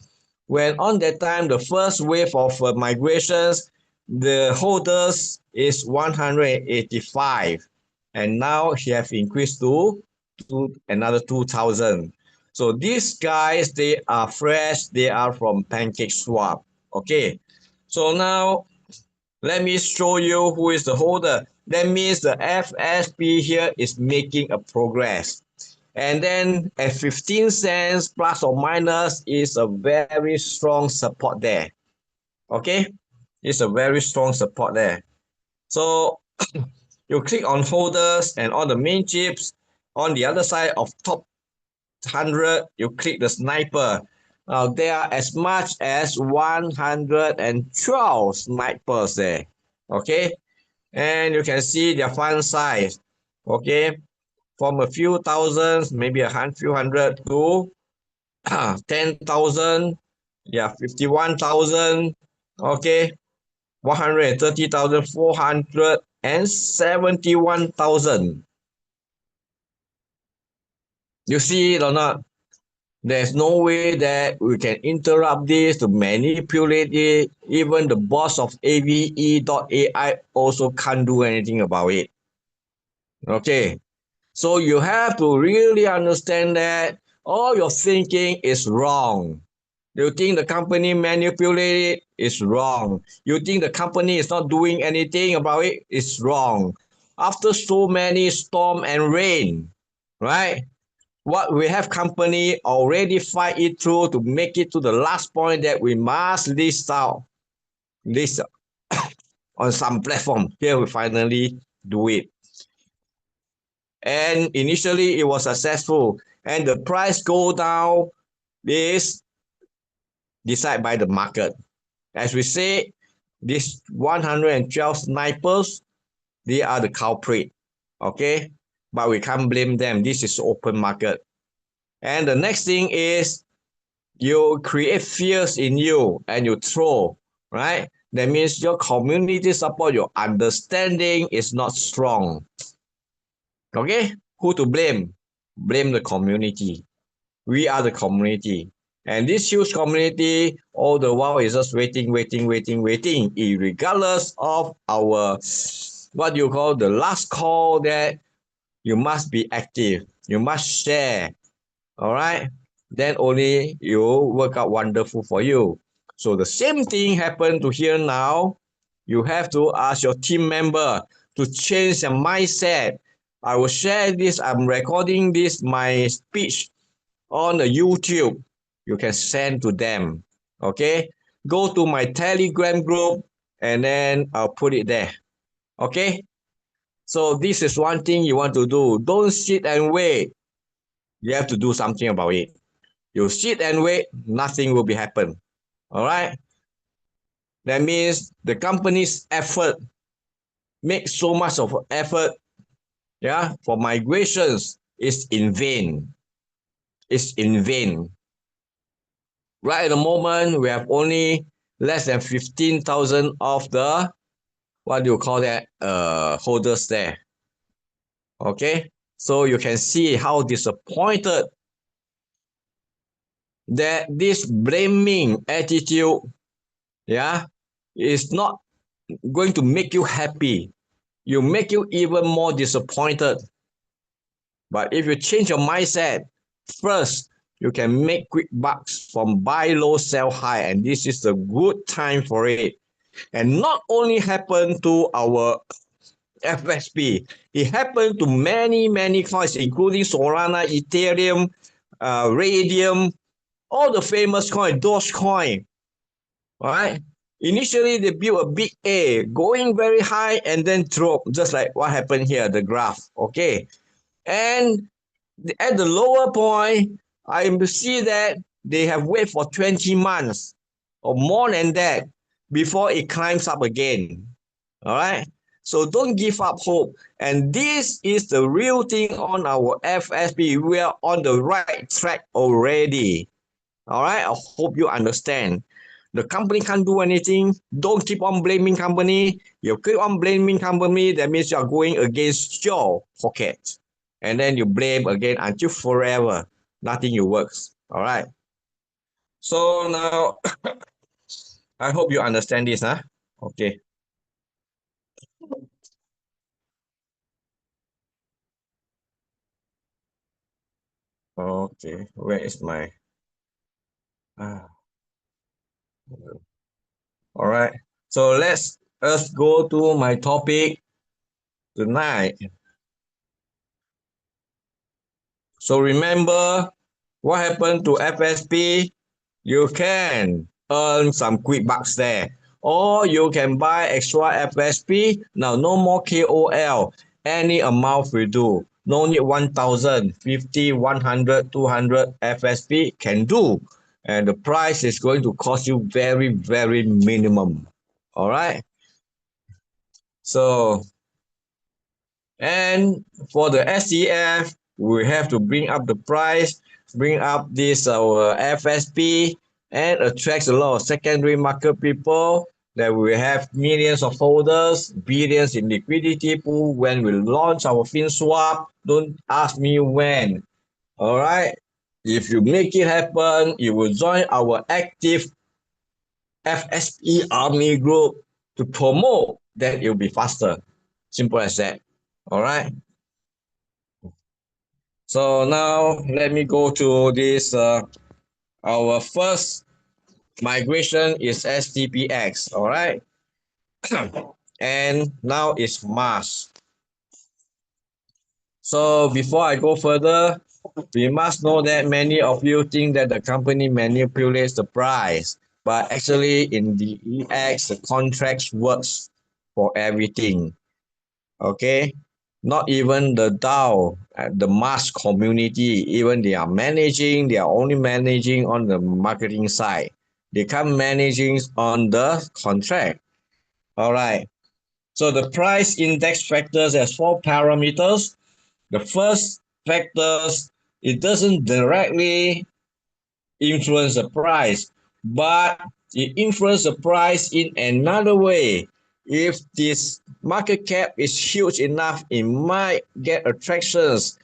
When on that time, the first wave of migrations, the holders is 185. And now he have increased to another 2,000. So these guys, they are fresh. They are from Pancake Swap. Okay. So now let me show you who is the holder. That means the FSP here is making a progress. And then at 15 cents plus or minus is a very strong support there. Okay, it's a very strong support there. So you click on holders and on the main chips. On the other side of top 100, you click the sniper. Now there are as much as 112 snipers there. Okay, and you can see their fund size. Okay, from a few thousands, maybe few hundred to 10,000, yeah, 51,000, okay, 130,000, 471,000. You see it or not? There's no way that we can interrupt this to manipulate it. Even the boss of AVE.ai also can't do anything about it. Okay, so you have to really understand that all your thinking is wrong. You think the company manipulated it is wrong. You think the company is not doing anything about it is wrong. After so many storm and rain, right? What we have company already fight it through to make it to the last point that we must list on some platform. Here we finally do it. And initially it was successful, and the price go down is decided by the market. As we say, these 112 snipers, they are the culprit. Okay, but we can't blame them. This is open market. And the next thing is you create fears in you and you throw, right? That means your community support, your understanding is not strong. Okay, who to blame? Blame the community. We are the community. And this huge community, all the while is just waiting, regardless of our, what you call the last call, that you must be active. You must share. All right. Then only you work out wonderful for you. So the same thing happened to here now. You have to ask your team member to change their mindset. I will share this. I'm recording this, my speech on the YouTube. You can send to them. Okay. Go to my Telegram group and then I'll put it there. Okay. So this is one thing you want to do. Don't sit and wait. You have to do something about it. You sit and wait, nothing will be happen. All right. That means the company's effort, make so much of effort, yeah, for migrations is in vain. It's in vain. Right at the moment, we have only less than 15,000 of the, what do you call that, holders there. Okay. So you can see how disappointed that this blaming attitude, yeah, is not going to make you happy. You make you even more disappointed. But if you change your mindset, first, you can make quick bucks from buy low, sell high. And this is a good time for it. And not only happened to our FSP, it happened to many, many coins, including Solana, Ethereum, Radium, all the famous coins, Dogecoin, right? Initially, they built a big A, going very high and then drop, just like what happened here, the graph, okay? And at the lower point, I see that they have waited for 20 months or more than that before it climbs up again. All right. So don't give up hope. And this is the real thing on our FSP. We are on the right track already. All right. I hope you understand. The company can't do anything. Don't keep on blaming company. You keep on blaming company, that means you are going against your pocket. And then you blame again until forever. Nothing you works. All right. So now I hope you understand this, huh? Okay. Okay. Where is my ah, all right. So let's us go to my topic tonight. So remember what happened to FSP? You can earn some quick bucks there. Or you can buy extra FSP. Now, no more KOL. Any amount will do. No need 1,000, 50, 100, 200 FSP can do. And the price is going to cost you very, very minimum. All right. So, and for the SEF, we have to bring up the price, bring up this our FSP, and attracts a lot of secondary market people. That we have millions of holders, billions in liquidity pool when we launch our FinSwap. Don't ask me when. All right. If you make it happen, you will join our active FSP Army group to promote that it will be faster. Simple as that. All right. So now let me go to this. Our first migration is STP-X. All right. And now it's Mars. So before I go further, we must know that many of you think that the company manipulates the price, but actually in the EX, the contracts works for everything. Okay, not even the DAO, the mass community, even they are only managing on the marketing side. They can't managing on the contract. All right. So the price index factors has four parameters. The first factors, it doesn't directly influence the price, but it influence the price in another way. If this market cap is huge enough, it might get attractions,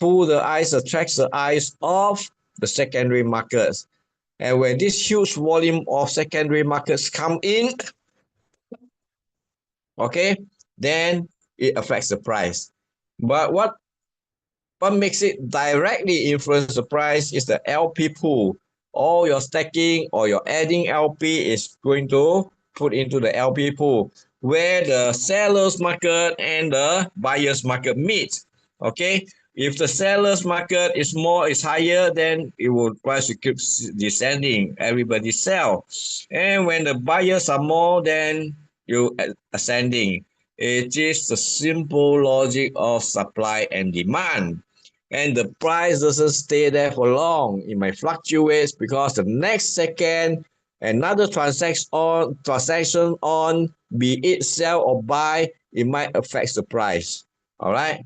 attracts the eyes of the secondary markets. And when this huge volume of secondary markets come in, okay, then it affects the price. But what makes it directly influence the price is the LP pool. All your stacking or your adding LP is going to put into the LP pool where the seller's market and the buyer's market meet. Okay, if the seller's market is higher, then it will price to keep descending. Everybody sell, and when the buyers are more, then you ascending. It is the simple logic of supply and demand. And the price doesn't stay there for long. It might fluctuate because the next second another transaction on, be it sell or buy, it might affect the price. All right.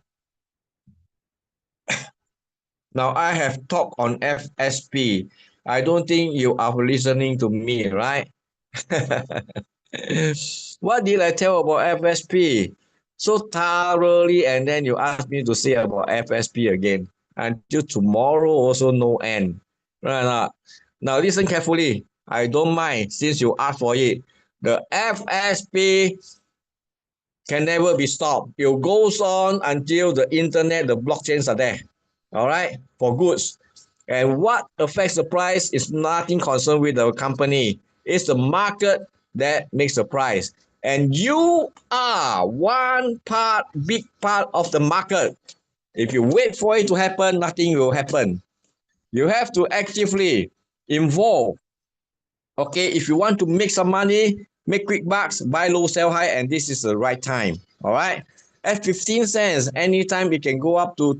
Now I have talked on FSP. I don't think you are listening to me, right? What did I tell about FSP? So thoroughly, and then you ask me to say about FSP again. Until tomorrow, also no end. Right? Now listen carefully. I don't mind since you asked for it. The FSP can never be stopped. It goes on until the internet, the blockchains are there. All right, for goods. And what affects the price is nothing concerned with the company. It's the market that makes the price. And you are one part, big part of the market. If you wait for it to happen, nothing will happen. You have to actively involve. Okay, if you want to make some money, make quick bucks, buy low, sell high, and this is the right time. All right. At 15 cents, anytime it can go up to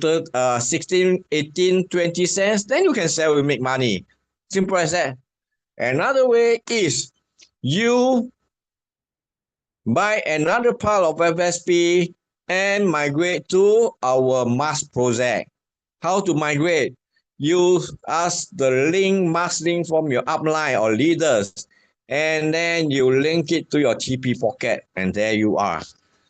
16, 18, 20 cents, then you can sell and make money. Simple as that. Another way is you buy another pile of FSP and migrate to our Mars project. How to migrate? You ask the mask link from your upline or leaders, and then you link it to your TP pocket, and there you are.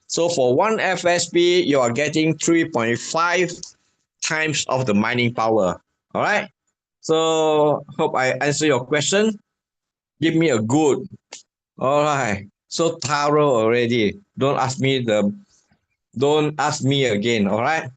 So for one FSP, you are getting 3.5 times of the mining power. All right. So hope I answer your question. Give me a good. All right. So thorough already. Don't ask me again. All right.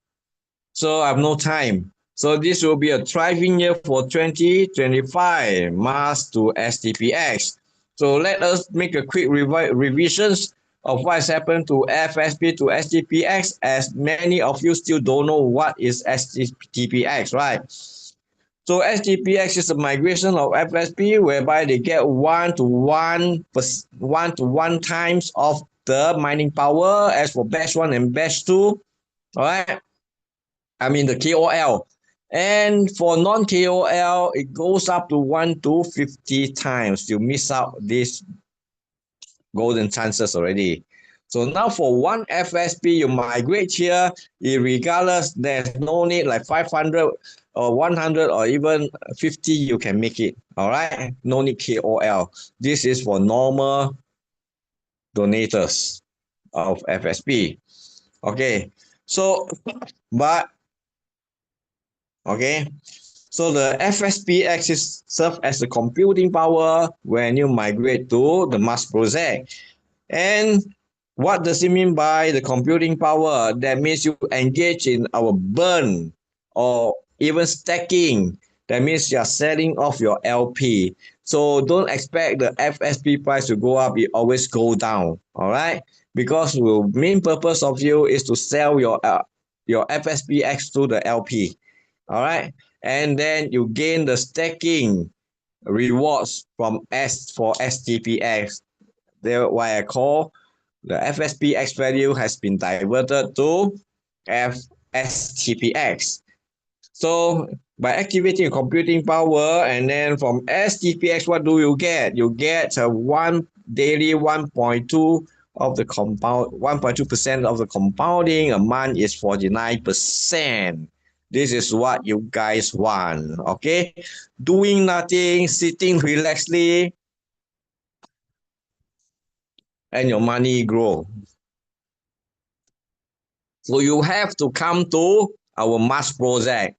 So I have no time. So this will be a thriving year for 2025, Mars to STP-X. So let us make a quick revisions of what has happened to FSP to STP-X, as many of you still don't know what is STP-X, right? So STP-X is a migration of FSP whereby they get 1 to 1 times of the mining power as for batch 1 and batch 2. All right. I mean the KOL. And for non-KOL, it goes up to 1 to 50 times. You miss out these golden chances already. So now for one FSP, you migrate here, regardless, there's no need like 500 or 100 or even 50, you can make it. All right. No need KOL. This is for normal donators of FSP. Okay. So, but okay, so the FSP axis serves as the computing power when you migrate to the Mars project. And what does it mean by the computing power? That means you engage in our burn or even stacking. That means you're selling off your LP. So don't expect the FSP price to go up. It always go down. All right. Because the main purpose of you is to sell your FSPX to the LP. All right. And then you gain the stacking rewards from for STP-X. That's why I call the FSP-X value has been diverted to STP-X. So by activating computing power, and then from STP-X, what do you get? You get a daily 1.2 of the compound, 1.2% of the compounding. A month is 49%. This is what you guys want. Okay, doing nothing, sitting relaxedly, and your money grow. So you have to come to our Mars project.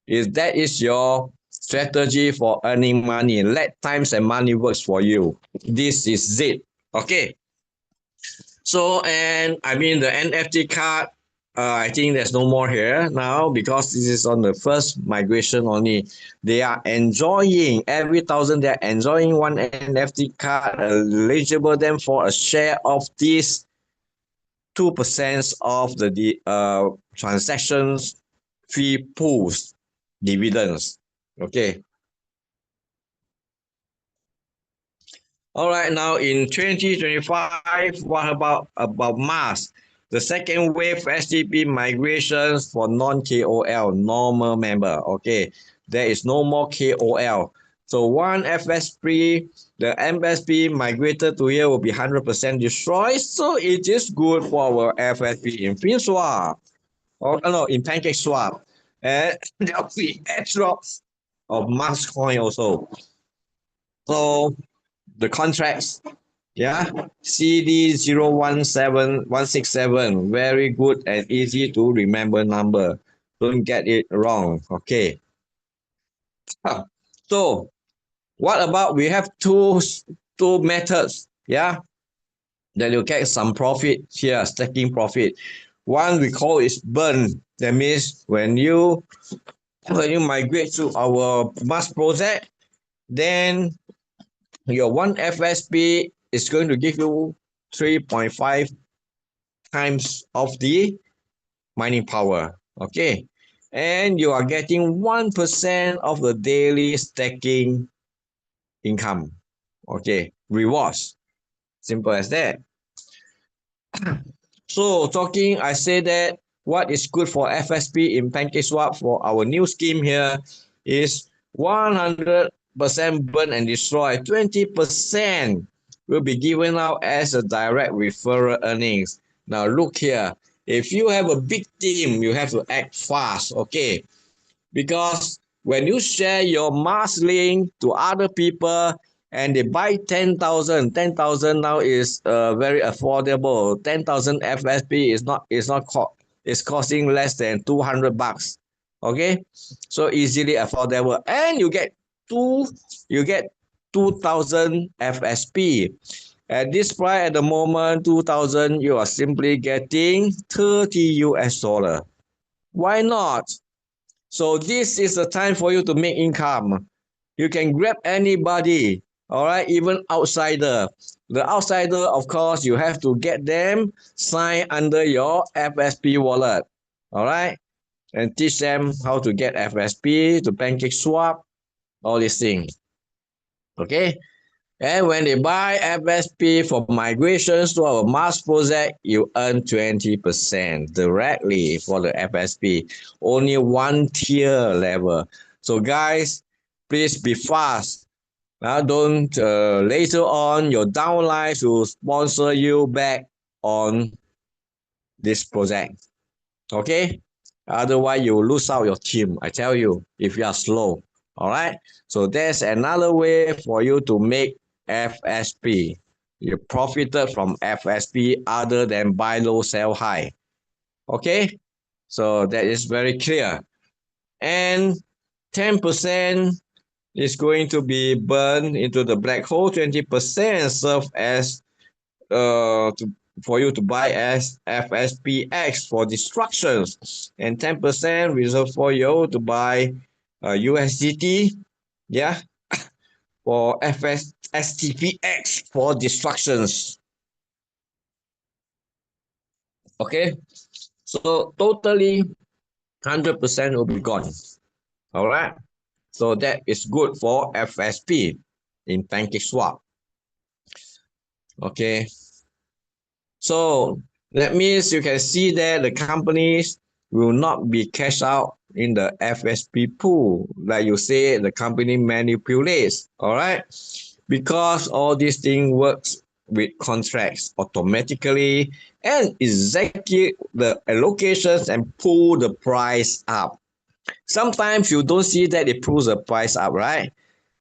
If that is your strategy for earning money, let times and money works for you. This is it. Okay. So, and I mean the NFT card, I think there's no more here now because this is on the first migration only. They are enjoying every 1,000. They're enjoying one NFT card, eligible them for a share of this 2% of the transactions fee pools dividends. Okay. All right. Now in 2025, what about Mars? The second wave STP migrations for non-KOL, normal member. Okay. There is no more KOL. So one FSP, the MSP migrated to here will be 100% destroyed. So it is good for our FSP in FinSwap. Or no, in PancakeSwap. And there'll be airdrops of Mars coin also. So the contracts, yeah, CD017167, very good and easy to remember number. Don't get it wrong. Okay. So what about we have two methods Yeah, then you get some profit here, stacking profit. One we call is burn. That means when you migrate to our mass project, then your one FSP is going to give you 3.5 times of the mining power. Okay. And you are getting 1% of the daily stacking income. Okay. Rewards. Simple as that. So I say that what is good for FSP in PancakeSwap for our new scheme here is 100% burn and destroy. 20% will be given out as a direct referral earnings. Now look here. If you have a big team, you have to act fast, okay? Because when you share your mass link to other people and they buy 10,000 now is very affordable. 10,000 FSP is costing less than $200. Okay, so easily affordable, and you get 2,000 FSP. At this price at the moment, 2,000, you are simply getting 30 US dollar. Why not? So this is the time for you to make income. You can grab anybody, all right, even outsider. The outsider, of course, you have to get them sign under your FSP wallet, all right, and teach them how to get FSP, to pancake swap, all these things. Okay. And when they buy FSP for migrations to our mass project, you earn 20% directly for the FSP. Only one tier level. So guys, please be fast. Don't later on your downlines will sponsor you back on this project. Okay? Otherwise, you will lose out your team. I tell you, if you are slow. All right. So there's another way for you to make FSP. You profited from FSP other than buy low, sell high. Okay. So that is very clear. And 10% is going to be burned into the black hole. 20% serve as for you to buy as STP-X for destructions, and 10% reserved for you to buy usdt, yeah, for STP-X for destructions. Okay, so totally 100% will be gone. All right, so that is good for FSP in PancakeSwap. Okay, so that means you can see that the companies will not be cashed out in the FSP pool. Like you say, the company manipulates, all right? Because all these things works with contracts automatically and execute the allocations and pull the price up. Sometimes you don't see that it pulls the price up, right?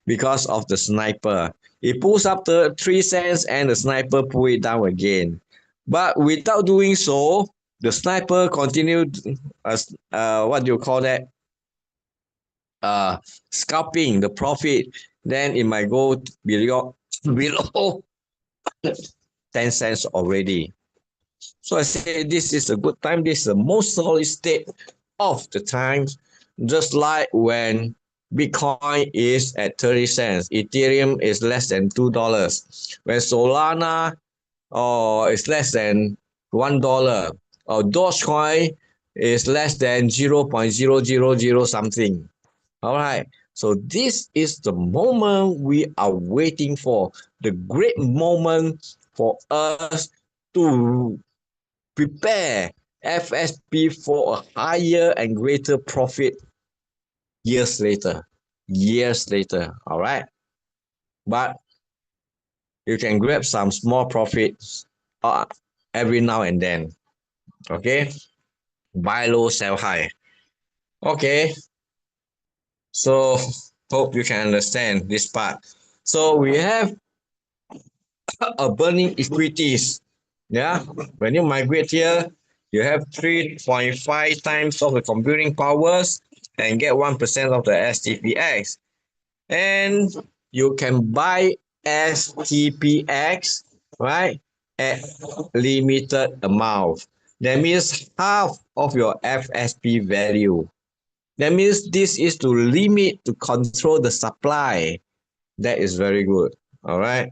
Because of the sniper. It pulls up the 3 cents and the sniper pull it down again. But without doing so, the sniper continued what do you call that? Scalping the profit. Then it might go below 10 cents already. So I say this is a good time. This is the most solid state of the times. Just like when Bitcoin is at 30 cents, Ethereum is less than $2. When Solana is less than $1, or Dogecoin is less than 0.000 something. All right. So this is the moment we are waiting for, the great moment for us to prepare FSP for a higher and greater profit years later. All right. But you can grab some small profits every now and then. Okay. Buy low, sell high. Okay. So hope you can understand this part. So we have a burning equities. Yeah. When you migrate here, you have 3.5 times of the computing powers and get 1% of the STP-X. And you can buy STP-X right? At limited amount. That means half of your FSP value. That means this is to limit to control the supply. That is very good. All right.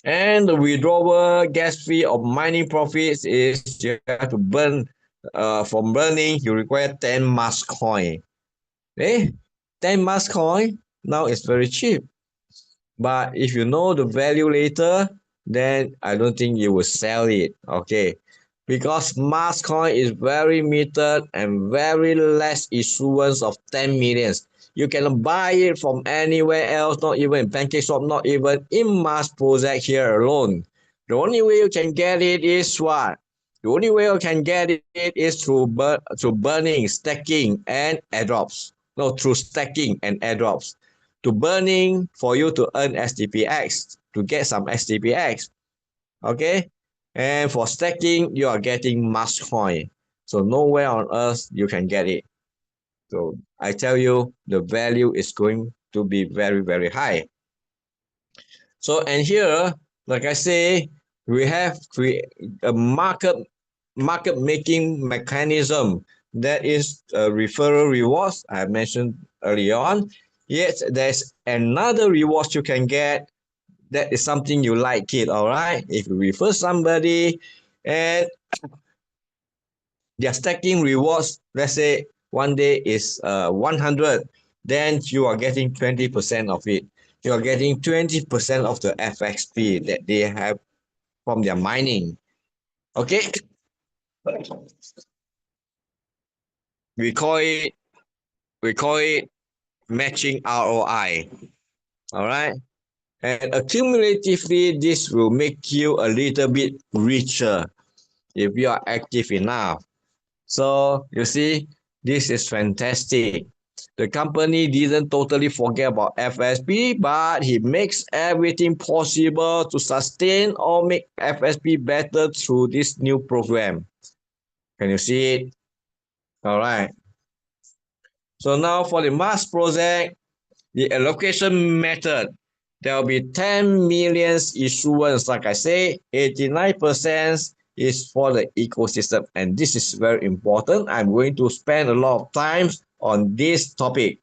And the withdrawal gas fee of mining profits is you have to burn. From burning, you require 10 Mars coin. Eh? 10 Mars coin now it's very cheap. But if you know the value later, then I don't think you will sell it. Okay. Because Mars coin is very limited and very less issuance of 10 millions. You can buy it from anywhere else, not even in PancakeSwap, not even in Mars project here alone. The only way you can get it is what? The only way you can get it is through burning, stacking, and airdrops. No, through stacking and airdrops. To burning for you to earn STP-X, to get some STP-X. Okay? And for stacking, you are getting Mars coin. So nowhere on earth you can get it. So I tell you, the value is going to be very, very high. So, and here, like I say, we have a market making mechanism that is referral rewards I mentioned early on. Yet there's another rewards you can get that is something you like it, all right? If you refer somebody and they're stacking rewards, let's say one day is 100, then you are getting 20% of it. You are getting 20% of the FXP that they have from their mining. Okay? We call it we call it matching ROI. All right? And accumulatively, this will make you a little bit richer if you are active enough. So you see, this is fantastic. The company didn't totally forget about FSP, but he makes everything possible to sustain or make FSP better through this new program. Can you see it? All right. So now for the Mars project, the allocation method, there will be 10 million issuance. Like I say, 89% is for the ecosystem. And this is very important. I'm going to spend a lot of time on this topic.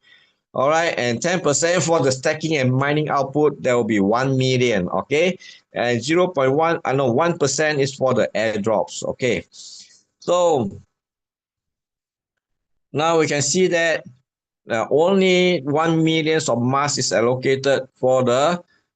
All right. And 10% for the stacking and mining output, there will be 1 million. Okay. And 0.1, I know 1% is for the airdrops. Okay. So now we can see that only 1 million of mass is allocated for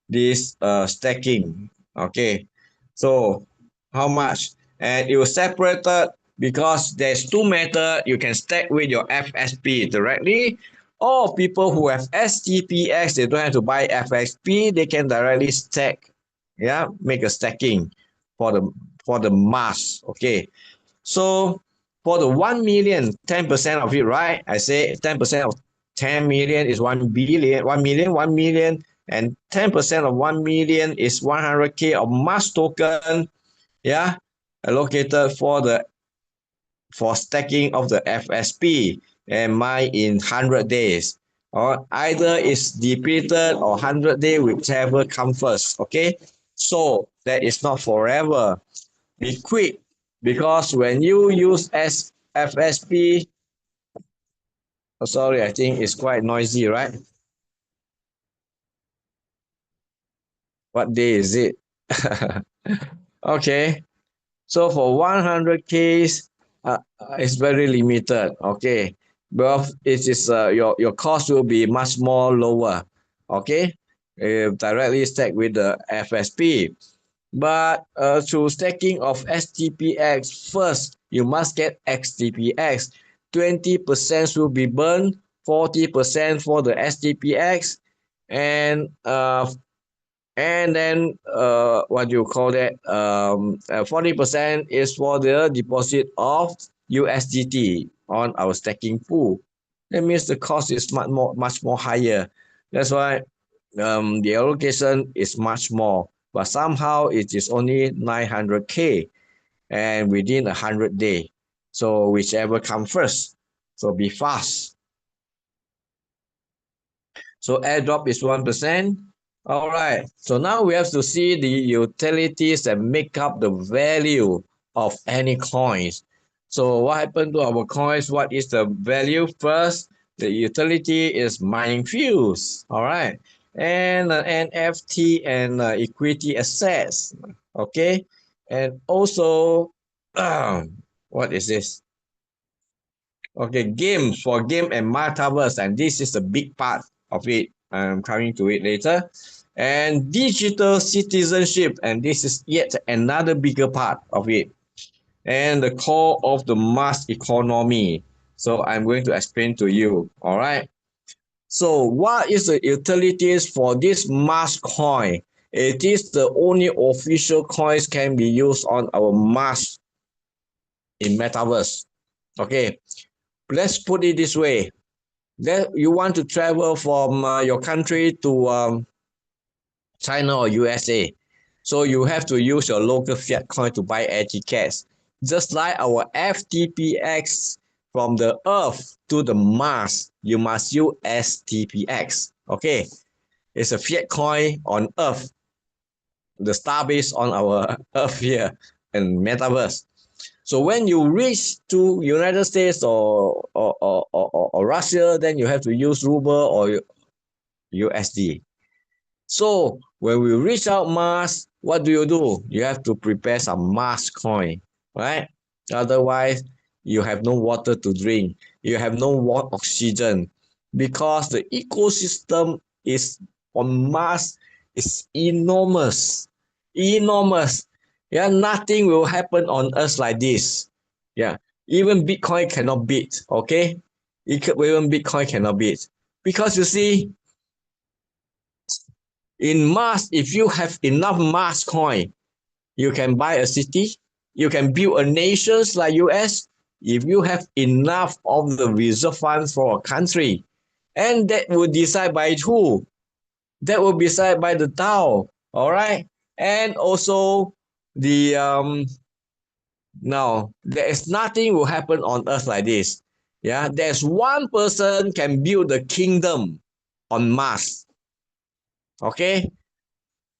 this stacking. Okay, so how much? And it was separated because there's two methods. You can stack with your FSP directly, or people who have STP-X, they don't have to buy FSP, they can directly stack. Yeah, make a stacking for the mass. Okay, so for the 1 million, 10% of it, right? I say 10% of 10 million is 1 billion, 1 million, 1 million, and 10% of 1 million is 100K of mass token, yeah, allocated for stacking of the FSP and mine in 100 days. Or either it's depleted or 100 days, whichever comes first. Okay, so that is not forever. Be quick, because when you use FSP, oh, sorry, I think it's quite noisy, right? What day is it? Okay, so for 100Ks, it's very limited. Okay, but it is your cost will be much more lower. Okay, directly stack with the FSP. But through stacking of STP-X, first you must get XTP-X. 20% will be burned, 40% for the STP-X, and then what you call that? 40% is for the deposit of USDT on our stacking pool. That means the cost is much more higher. That's why the allocation is much more, but somehow it is only 900K and within 100 days. So whichever comes first. So be fast. So airdrop is 1%, All right. So now we have to see the utilities that make up the value of any coins. So what happened to our coins? What is the value? First, the utility is mining fuels. All right. And NFT and equity assets. Okay. And also, what is this? Okay, games for game and metaverse, and this is the big part of it. I'm coming to it later. And digital citizenship, and this is yet another bigger part of it. And the core of the mass economy. So I'm going to explain to you. All right. So what is the utilities for this mass coin? It is the only official coins can be used on our mass in metaverse. Okay. Let's put it this way. Then you want to travel from your country to China or USA. So you have to use your local fiat coin to buy air tickets. Just like our STP-X from the Earth to the Mars, you must use STP-X. Okay, it's a fiat coin on Earth, the starbase on our Earth here in Metaverse. So when you reach to United States or Russia, then you have to use ruble or USD. So when we reach out Mars, what do? You have to prepare some Mars coin, right? Otherwise, you have no water to drink. You have no oxygen because the ecosystem is on Mars is enormous, enormous. Yeah, nothing will happen on Earth like this. Yeah, even Bitcoin cannot beat. Okay, even Bitcoin cannot beat because you see in Mars, if you have enough Mars coin, you can buy a city, you can build a nation like US, if you have enough of the reserve funds for a country. And that will decide by who? That will be decided by the Tao. All right. And also the now there is nothing will happen on earth like this. Yeah, there's one person can build the kingdom on Mars. Okay,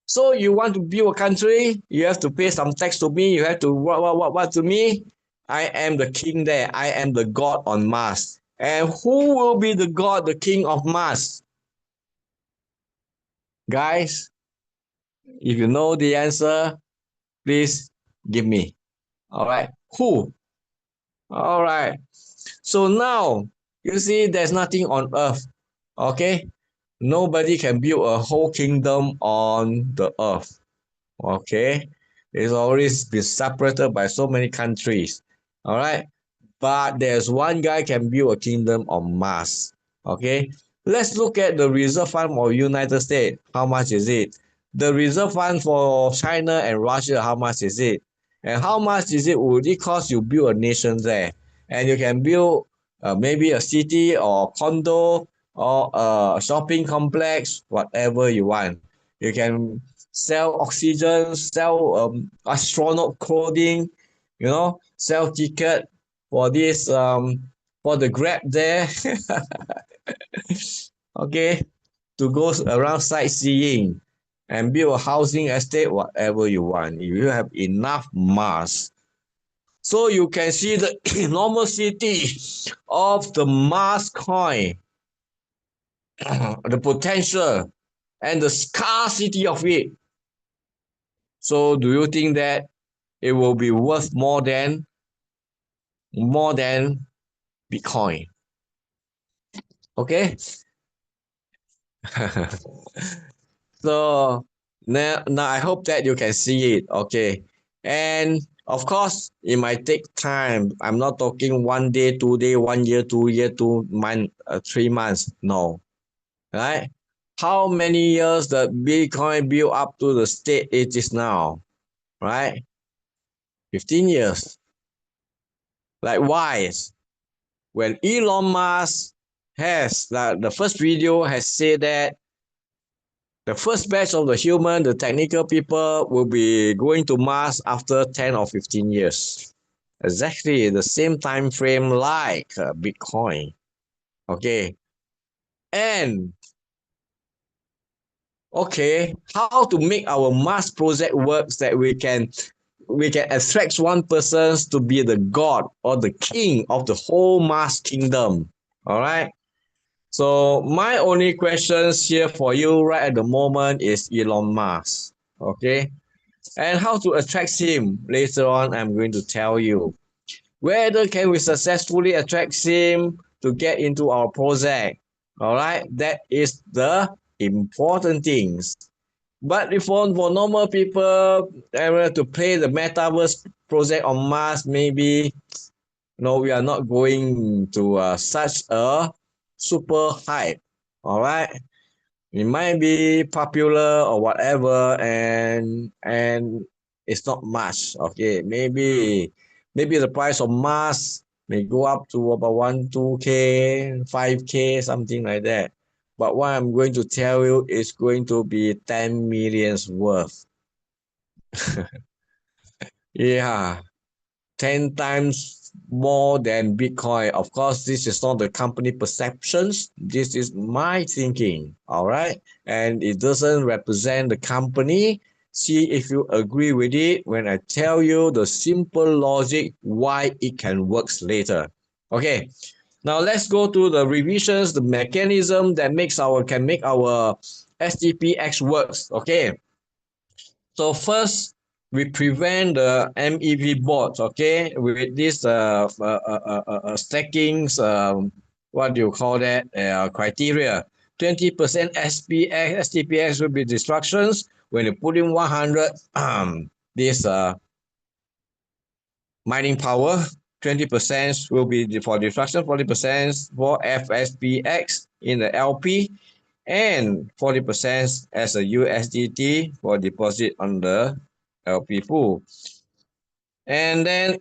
so you want to build a country, you have to pay some tax to me, you have to what to me? I am the king there. I am the god on Mars. And who will be the god, the king of Mars? Guys, if you know the answer, please give me. All right. Who? All right. So now you see there's nothing on earth. Okay. Nobody can build a whole kingdom on the earth. Okay, it's always been separated by so many countries. All right, but there's one guy can build a kingdom on Mars. Okay, let's look at the reserve fund for United States. How much is it? The reserve fund for China and Russia, how much is it? And how much is it would it cost you build a nation there? And you can build maybe a city or condo or a shopping complex, whatever you want. You can sell oxygen, sell astronaut clothing, sell ticket for this for the Grab there. Okay, to go around sightseeing and build a housing estate, whatever you want. If you have enough mass. So you can see the enormity of the mass coin, the potential and the scarcity of it. So do you think that it will be worth more than Bitcoin? Okay. So now I hope that you can see it. Okay. And of course, it might take time. I'm not talking 1 day, 2 day, 1 year, 2 year, 2 month, 3 months. No. Right? How many years the Bitcoin built up to the state it is now? Right? 15 years. Like why? When Elon Musk has the first video has said that the first batch of the human, the technical people, will be going to Mars after 10 or 15 years. Exactly the same time frame like Bitcoin. Okay. And okay, how to make our Mars project works that we can attract one person to be the god or the king of the whole Mars kingdom. All right. So my only questions here for you right at the moment is Elon Musk. Okay. And how to attract him later on, I'm going to tell you. Whether can we successfully attract him to get into our project. All right. That is the important things. But for normal people, to play the metaverse project on Mars, maybe no, we are not going to such a super hype. All right, it might be popular or whatever, and it's not much. Okay, maybe the price of Mars may go up to about 2K, 5K, something like that. But what I'm going to tell you is going to be 10 millions worth. Yeah, 10 times more than Bitcoin. Of course, this is not the company perceptions. This is my thinking. All right. And it doesn't represent the company. See if you agree with it when I tell you the simple logic why it can work later. Okay. Now let's go to the revisions, the mechanism that can make our STP-X works. Okay. So first, we prevent the MEV bots, okay, with this stackings, what do you call that, criteria. 20% SPX, STPX will be destructions. When you put in 100, this mining power, 20% will be for destruction, 40% for FSPX in the LP, and 40% as a USDT for deposit on the LP pool. And then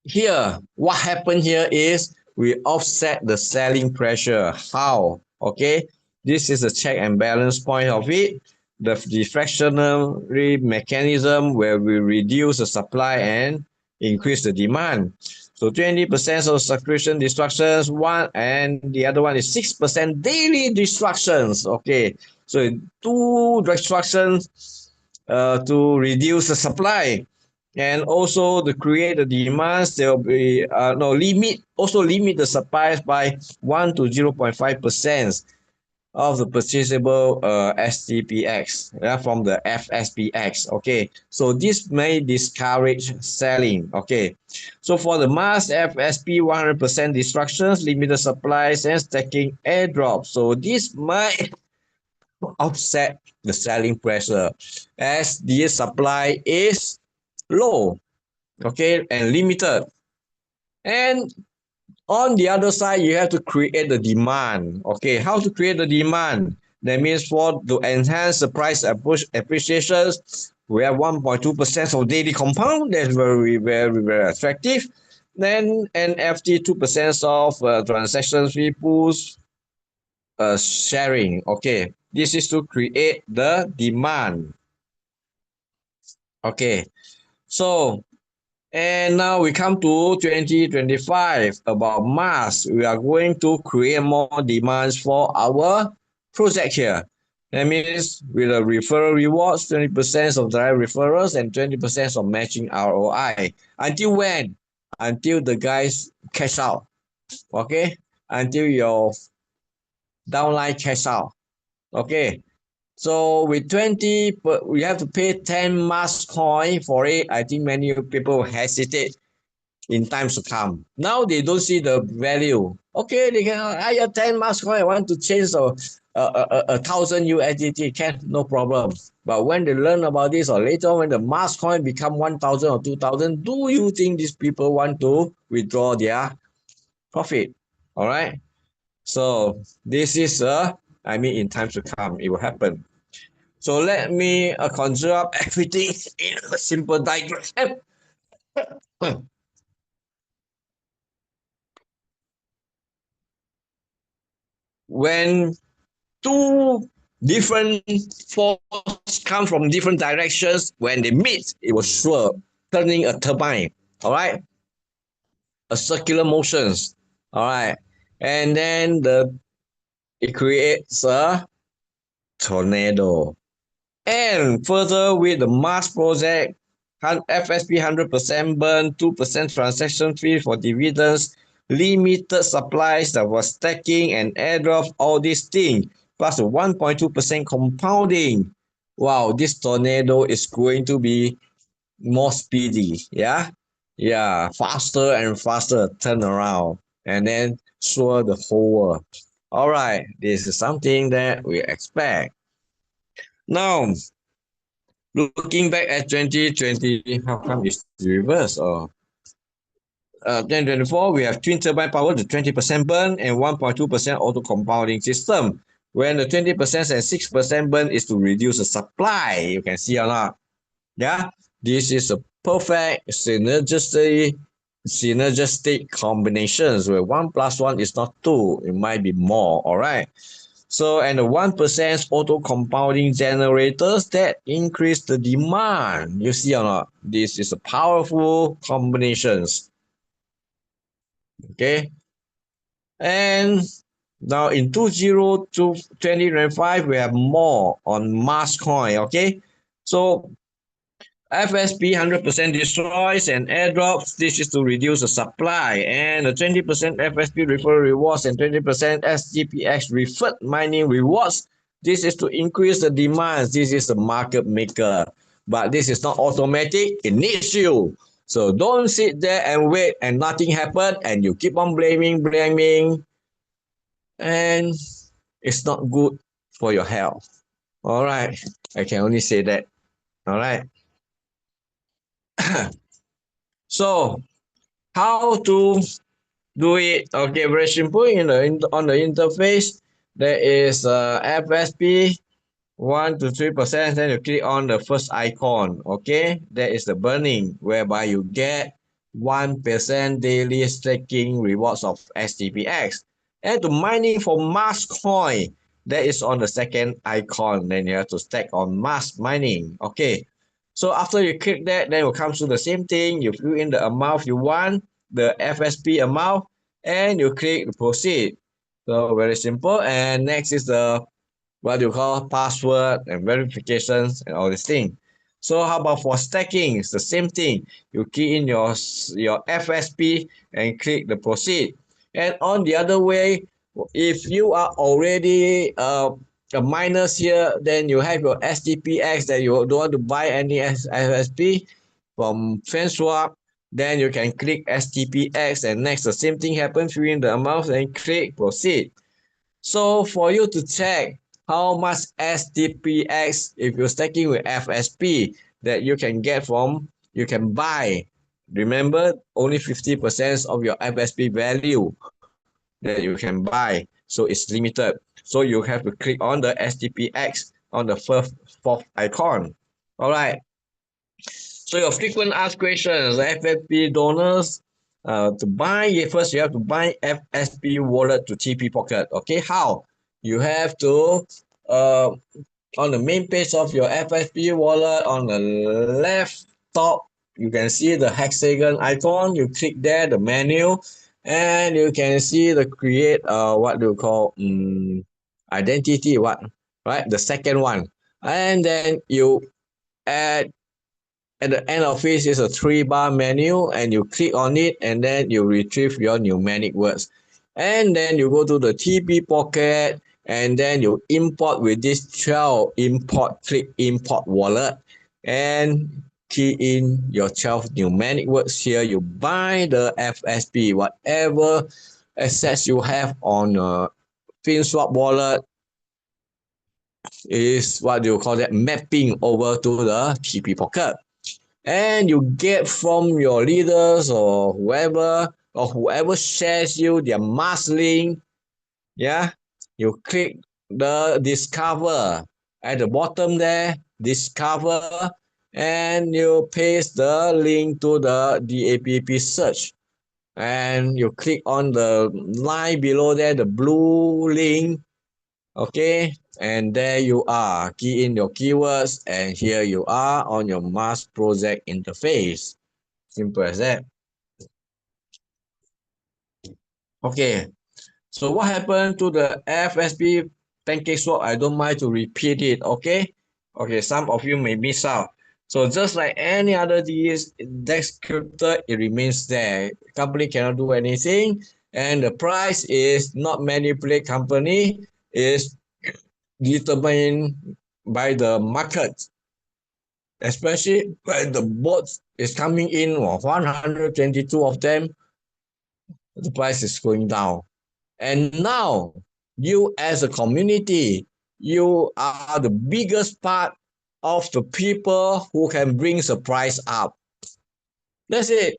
here, what happened here is we offset the selling pressure. How? Okay, this is the check and balance point of it. The deflationary mechanism where we reduce the supply and increase the demand. So 20% of subscription destructions, one, and the other one is 6% daily destructions. Okay, so two destructions to reduce the supply, and also to create the demands. There will be no limit the supplies by 1 to 0.5% of the purchasable STPX, from the FSPX. Okay, so this may discourage selling. Okay, so for the mass FSP, 100% destructions, limited supplies, and stacking airdrops. So this might offset the selling pressure as the supply is low, okay, and limited. And on the other side, you have to create the demand. Okay, how to create the demand? That means to enhance the price appreciation, we have 1.2% of daily compound. That's very, very, very attractive. Then NFT 2% of transaction fee pools sharing. Okay, this is to create the demand. Okay, so and now we come to 2025 about Mars. We are going to create more demands for our project here. That means with the referral rewards, 20% of direct referrals and 20% of matching ROI. Until when? Until the guys cash out. Okay? Until your downline cash out. Okay? So with 20, we have to pay 10 Mars coin for it. I think many people hesitate in times to come. Now they don't see the value. Okay, they can, I have 10 Mars coin, I want to change a 1,000 USDT, can, no problem. But when they learn about this, or later on when the Mars coin become 1,000 or 2,000, do you think these people want to withdraw their profit? All right. So this is in times to come, it will happen. So let me conjure up everything in a simple diagram. When two different forces come from different directions, when they meet, it will sure turning a turbine. All right, a circular motions. All right, and then it creates a tornado. And further with the Mars project, FSP 100% burn, 2% transaction fee for dividends, limited supplies that was stacking and airdrop, all these things, plus the 1.2% compounding. Wow, this tornado is going to be more speedy, yeah? Yeah, faster and faster turnaround, and then swirl the whole world. All right, this is something that we expect. Now, looking back at 2020, how come it's reverse? Or 2024, we have twin turbine power, the 20% burn and 1.2% auto compounding system. When the 20% and 6% burn is to reduce the supply, you can see or not? Yeah, this is a perfect synergistic combinations where 1 plus 1 is not 2, it might be more, all right? So, and the 1% auto compounding generators that increase the demand. You see or not? This is a powerful combinations. Okay. And now in 2025, we have more on Mars coin. Okay. So FSP 100% destroys and airdrops. This is to reduce the supply, and the 20% FSP referral rewards and 20% STP-X referred mining rewards. This is to increase the demands. This is the market maker, but this is not automatic. It needs you. So don't sit there and wait and nothing happened and you keep on blaming, and it's not good for your health. All right, I can only say that. All right. So how to do it? Okay, very simple. On the interface, there is FSP 1 to 3%. Then you click on the first icon. Okay, that is the burning, whereby you get 1% daily staking rewards of STP-X. And to mining for Mars coin, that is on the second icon. Then you have to stack on Mars mining. Okay. So after you click that, then it will come to the same thing. You fill in the amount you want, the FSP amount, and you click proceed. So very simple. And next is the what you call password and verifications and all these things. So how about for stacking? It's the same thing. You key in your FSP and click the proceed. And on the other way, if you are already a minus here, then you have your STP-X that you don't want to buy any FSP from FanSwap, then you can click STP-X and next the same thing happens, fill in the amount and click proceed. So for you to check how much STP-X if you're stacking with FSP that you can get from, you can buy. Remember, only 50% of your FSP value that you can buy. So it's limited. So you have to click on the STP-X on the fourth icon. All right. So your frequent asked questions, FSP donors, to buy, first you have to buy FSP wallet to TP Pocket. Okay, how? You have to, on the main page of your FSP wallet, on the left top, you can see the hexagon icon. You click there, the menu, and you can see the create, what do you call, identity, what, right? The second one. And then you add at the end of it is a 3-bar menu and you click on it and then you retrieve your numeric words. And then you go to the TP Pocket and then you import with this 12 click import wallet and key in your 12 numeric words here. You buy the FSP, whatever assets you have on a FinSwap wallet is what you call that mapping over to the TP Pocket. And you get from your leaders or whoever shares you their mass link. Yeah, you click the discover at the bottom there, discover, and you paste the link to the DAPP search, and you click on the line below there, the blue link. Okay, and there you are. Key in your keywords, and here you are on your Mars project interface. Simple as that. Okay, So what happened to the FSP pancake swap? I don't mind to repeat it, okay? Okay, some of you may miss out. So just like any other descriptor, it remains there. Company cannot do anything, and the price is not manipulate company, is determined by the market, especially when the boats is coming in, 122 of them, the price is going down. And now you as a community, you are the biggest part of the people who can bring the price up. That's it.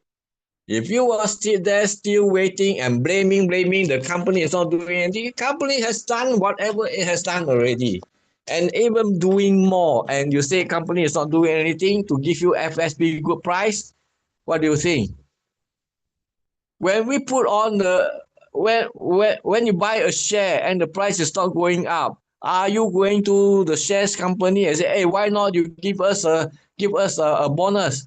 If you are still there, still waiting and blaming the company is not doing anything, the company has done whatever it has done already. And even doing more, and you say company is not doing anything to give you FSP good price, what do you think? When we put on the when you buy a share and the price is not going up, are you going to the shares company and say, hey, why not you give us a bonus?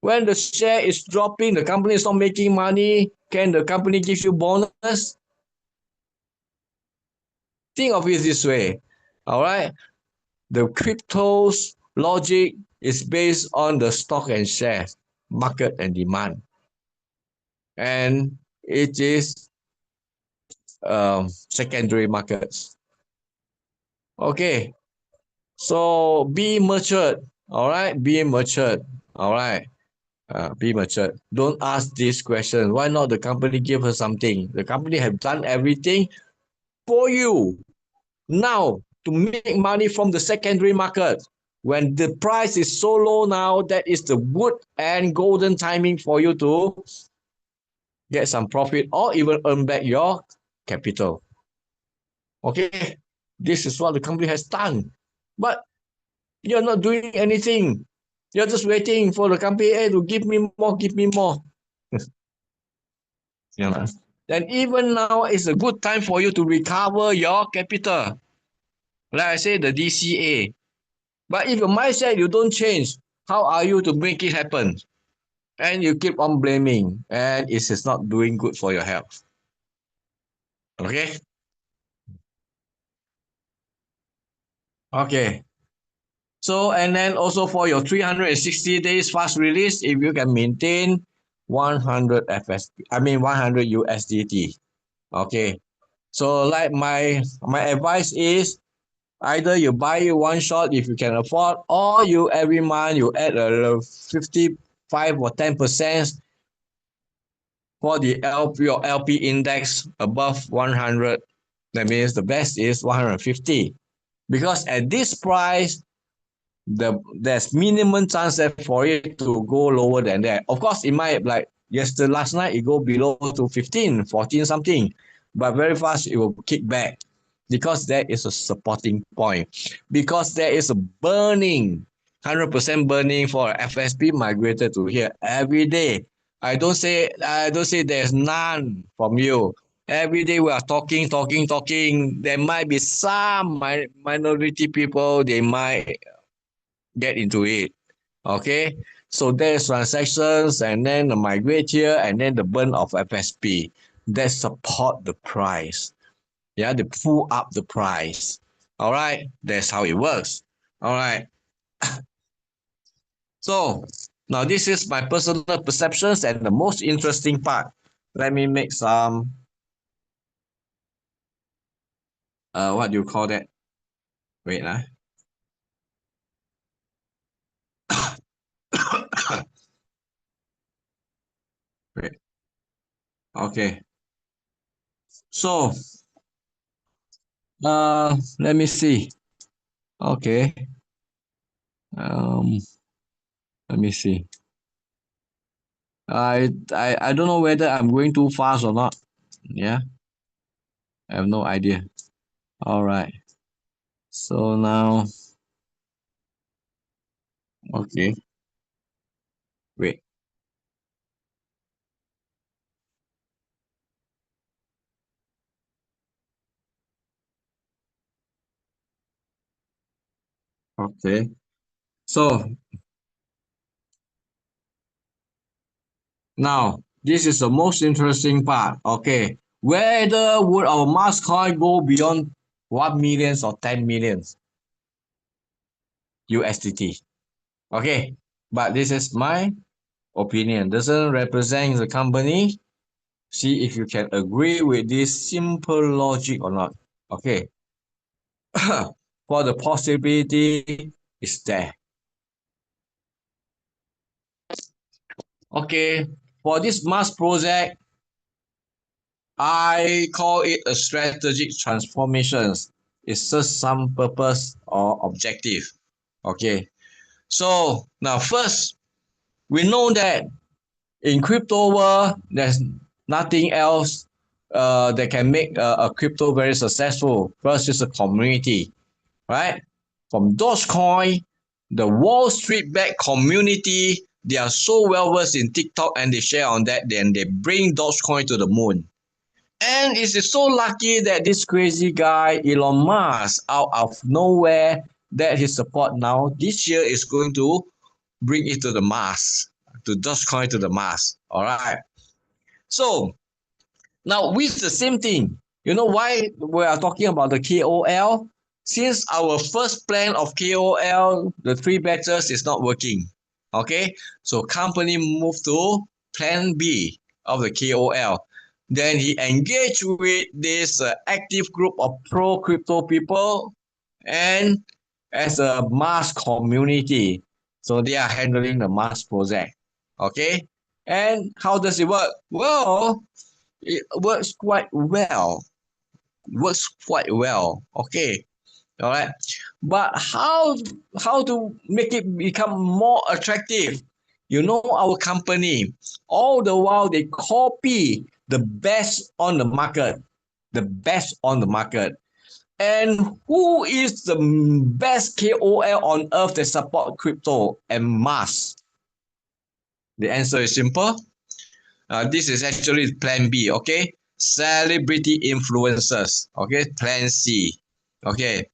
When the share is dropping, the company is not making money, can the company give you bonus? Think of it this way. All right. The crypto's logic is based on the stock and shares, market and demand. And it is secondary markets. Okay. So be matured. All right. Be matured. All right. Be matured. Don't ask this question. Why not the company give her something? The company have done everything for you. Now, to make money from the secondary market, when the price is so low now, that is the good and golden timing for you to get some profit or even earn back your capital. Okay, this is what the company has done. But you're not doing anything. You're just waiting for the company to give me more, give me more. You know? Then even now is a good time for you to recover your capital. Like I say, the DCA. But if your mindset you don't change, how are you to make it happen? And you keep on blaming, and it is not doing good for your health. Okay? Okay. So, and then also for your 360 days fast release, if you can maintain 100 FSP, 100 USDT. Okay. So, like my advice is either you buy one shot if you can afford, or you every month you add a 55 or 10% for the your LP index above 100. That means the best is 150. Because at this price, there's minimum chance for it to go lower than that. Of course, it might like yesterday, last night, it go below to 15, 14 something, but very fast it will kick back because there is a supporting point. Because there is a burning, 100% burning for FSP migrated to here every day. I don't say there's none from you. Every day we are talking. There might be some minority people, they might get into it. Okay. So there's transactions and then the migrate here and then the burn of FSP that support the price. Yeah, they pull up the price. All right. That's how it works. All right. So now this is my personal perceptions and the most interesting part. Let me make some what do you call that? Wait, wait. Okay. So let me see. Okay. Um let me see. I don't know whether I'm going too fast or not. Yeah, I have no idea. All right. So now, okay. Wait. Okay. So now this is the most interesting part. Okay. whether would our Mars coin go beyond 1 million or 10 millions USDT. Okay, but this is my opinion. Doesn't represent the company. See if you can agree with this simple logic or not. Okay. For the possibility is there. Okay. For this Mars project, I call it a strategic transformations. It's just some purpose or objective. Okay. So now first, we know that in crypto world, there's nothing else that can make a crypto very successful. First is a community, right? From Dogecoin, the Wall Street backed community, they are so well versed in TikTok and they share on that, then they bring Dogecoin to the moon. And it's so lucky that this crazy guy, Elon Musk, out of nowhere, that his support now this year is going to bring it to the Mars, to Dogecoin to the Mars. All right. So now with the same thing, you know why we are talking about the KOL? Since our first plan of KOL, the three batches is not working. Okay, so company moved to plan B of the KOL. Then he engaged with this active group of pro crypto people and as a Mars community. So they are handling the Mars project. Okay, and how does it work? Well, it works quite well. Works quite well. Okay. All right. But how to make it become more attractive? You know, our company, all the while they copy the best on the market. The best on the market. And who is the best KOL on earth that support crypto and Mars? The answer is simple. This is actually plan B, okay? Celebrity influencers, okay? Plan C, okay?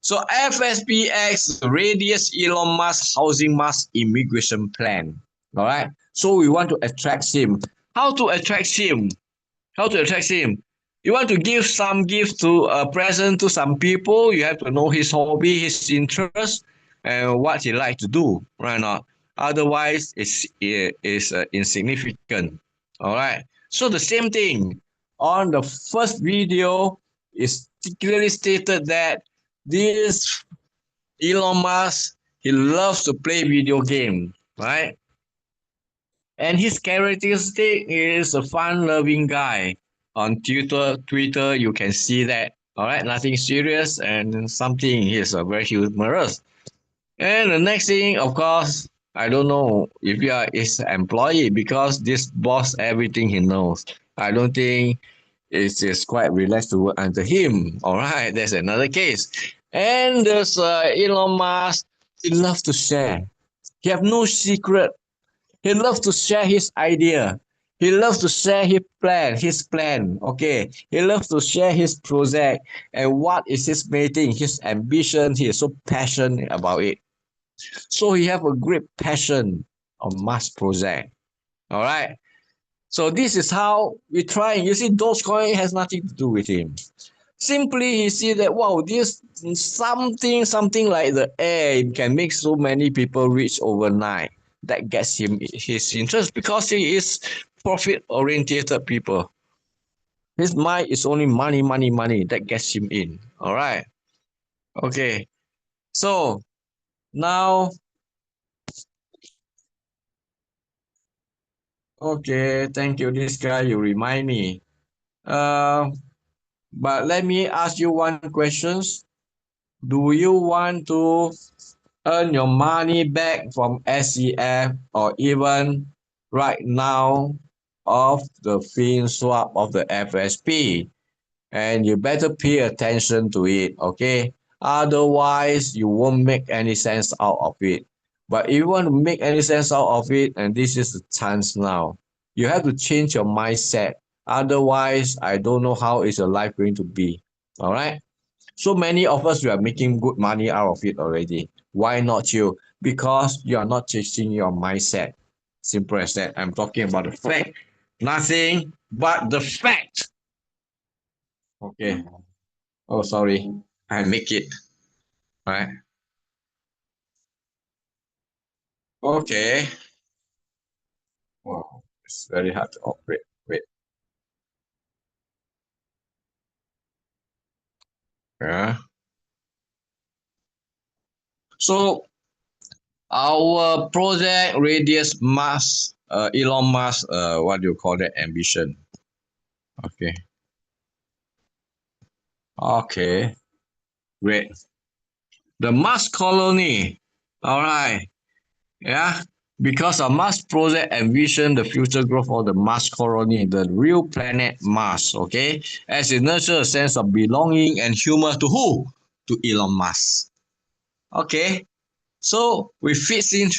So STP-X, Radius Elon Musk Housing Mars Immigration Plan, all right? So we want to attract him. How to attract him? How to attract him? You want to give some gift to a present to some people, you have to know his hobby, his interest, and what he like to do, right now. Otherwise, it's insignificant. All right. So the same thing on the first video is clearly stated that this Elon Musk, he loves to play video game, right? And his characteristic is a fun-loving guy. On Twitter, you can see that. All right, nothing serious and something. He's a very humorous. And the next thing, of course, I don't know if you are his employee because this boss everything he knows. I don't think it's just quite relaxed to work under him. All right, that's another case. And there's Elon Musk. He loves to share. He have no secret. He loves to share his idea. He loves to share his plan. Okay. He loves to share his project and what is his main thing, his ambition. He is so passionate about it. So he have a great passion on Mars project. All right. So this is how we try. You see, Dogecoin has nothing to do with him. Simply he see that wow, this something like the air can make so many people rich overnight. That gets him his interest because he is profit oriented people. His mind is only money, money, money. That gets him in. All right. Okay. So now, okay, thank you. This guy, you remind me. But let me ask you one question. Do you want to earn your money back from SEF or even right now of the fin swap of the FSP? And you better pay attention to it, okay? Otherwise, you won't make any sense out of it. But if you want to make any sense out of it, and this is the chance now, you have to change your mindset. Otherwise, I don't know how is your life going to be. All right? So many of us, we are making good money out of it already. Why not you? Because you are not changing your mindset. Simple as that. I'm talking about the fact. Nothing but the fact. Okay. Oh, sorry. I make it. Right. Okay. Wow. It's very hard to operate. Wait. Yeah. So our project radius mass, Elon Musk, what do you call that? Ambition. Okay. Okay. Great. The Mars colony. All right. Yeah. Because of Mars project envision the future growth of the Mars colony, the real planet Mars. Okay. As it nurtures a sense of belonging and humor to who? To Elon Musk. Okay. So we fit in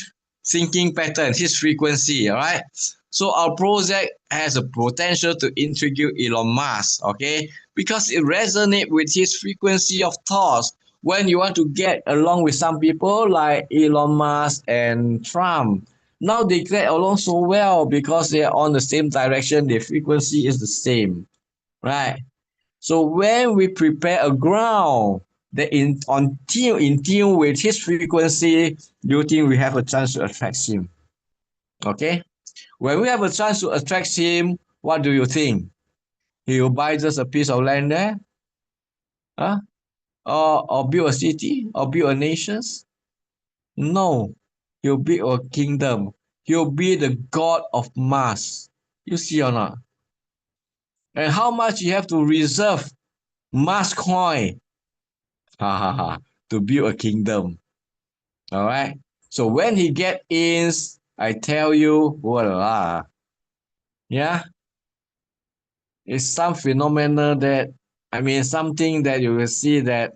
thinking pattern, his frequency, all right? So our project has a potential to intrigue Elon Musk, okay? Because it resonates with his frequency of thoughts. When you want to get along with some people like Elon Musk and Trump, now they get along so well because they are on the same direction, their frequency is the same, right? So when we prepare a ground that in tune with his frequency, do you think we have a chance to attract him? Okay. When we have a chance to attract him, what do you think? He will buy just a piece of land there, huh? Or build a city, or build a nations? No. He'll build a kingdom. He'll be the god of Mars. You see or not? And how much you have to reserve Mars coin? Ha ha ha. To build a kingdom. All right. So when he get in, I tell you, voila. Yeah, it's some phenomena that something that you will see that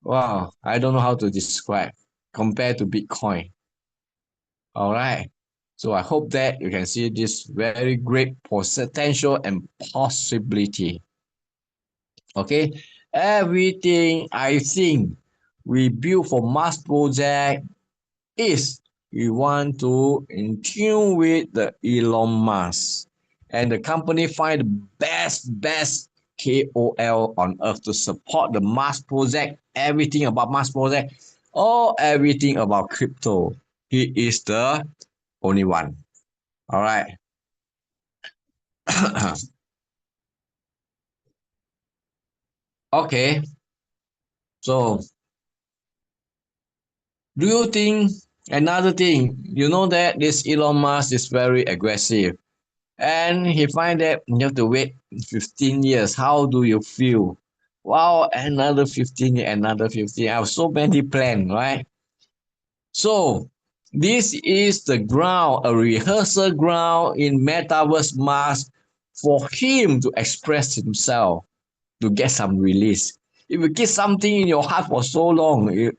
wow, I don't know how to describe compared to Bitcoin. All right. So I hope that you can see this very great potential and possibility. Okay. Everything I think we build for Mars project is we want to in tune with the Elon Musk and the company find the best KOL on earth to support the Mars project, everything about Mars project, or everything about crypto. He is the only one. All right. Okay. So do you think another thing, you know that this Elon Musk is very aggressive and he find that you have to wait 15 years. How do you feel? Wow, another 15 years, another 15. I have so many plans, right? So this is the ground, a rehearsal ground in Metaverse Mars for him to express himself, to get some release. If you keep something in your heart for so long,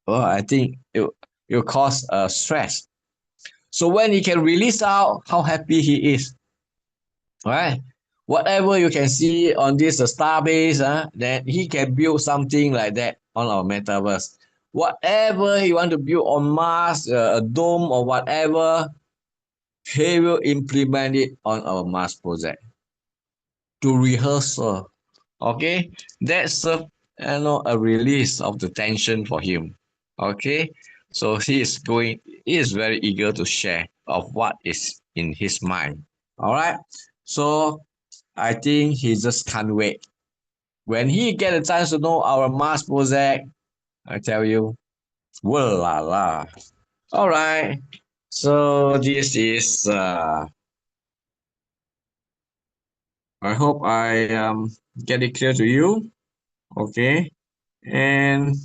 I think it will cause stress. So when he can release out, how happy he is. Right? Whatever you can see on this Starbase, that he can build something like that on our metaverse. Whatever he want to build on Mars, a dome or whatever, he will implement it on our Mars project to rehearsal. Okay, that's a release of the tension for him. Okay, so he is very eager to share of what is in his mind. All right, so I think he just can't wait. When he get a chance to know our Mars project, I tell you, well la la. All right. So this is I hope I get it clear to you. Okay. And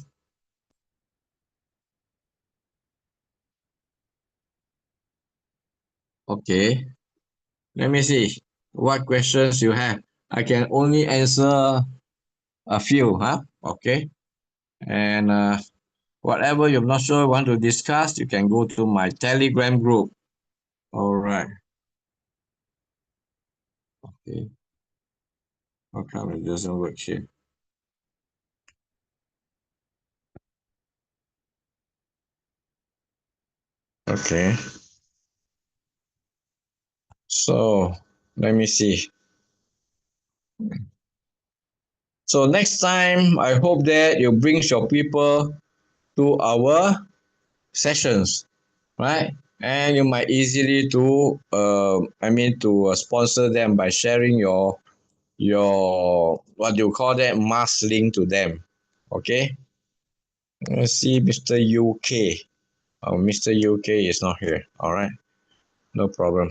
okay. Let me see what questions you have. I can only answer a few, huh? Okay. And whatever you're not sure want to discuss, you can go to my Telegram group. All right. Okay. How come it doesn't work here? Okay. So let me see. So next time, I hope that you bring your people to our sessions, right? And you might easily to, sponsor them by sharing your what you call that mass link to them. Okay. Let's see, Mr. UK. Oh, Mr. UK is not here. All right, no problem.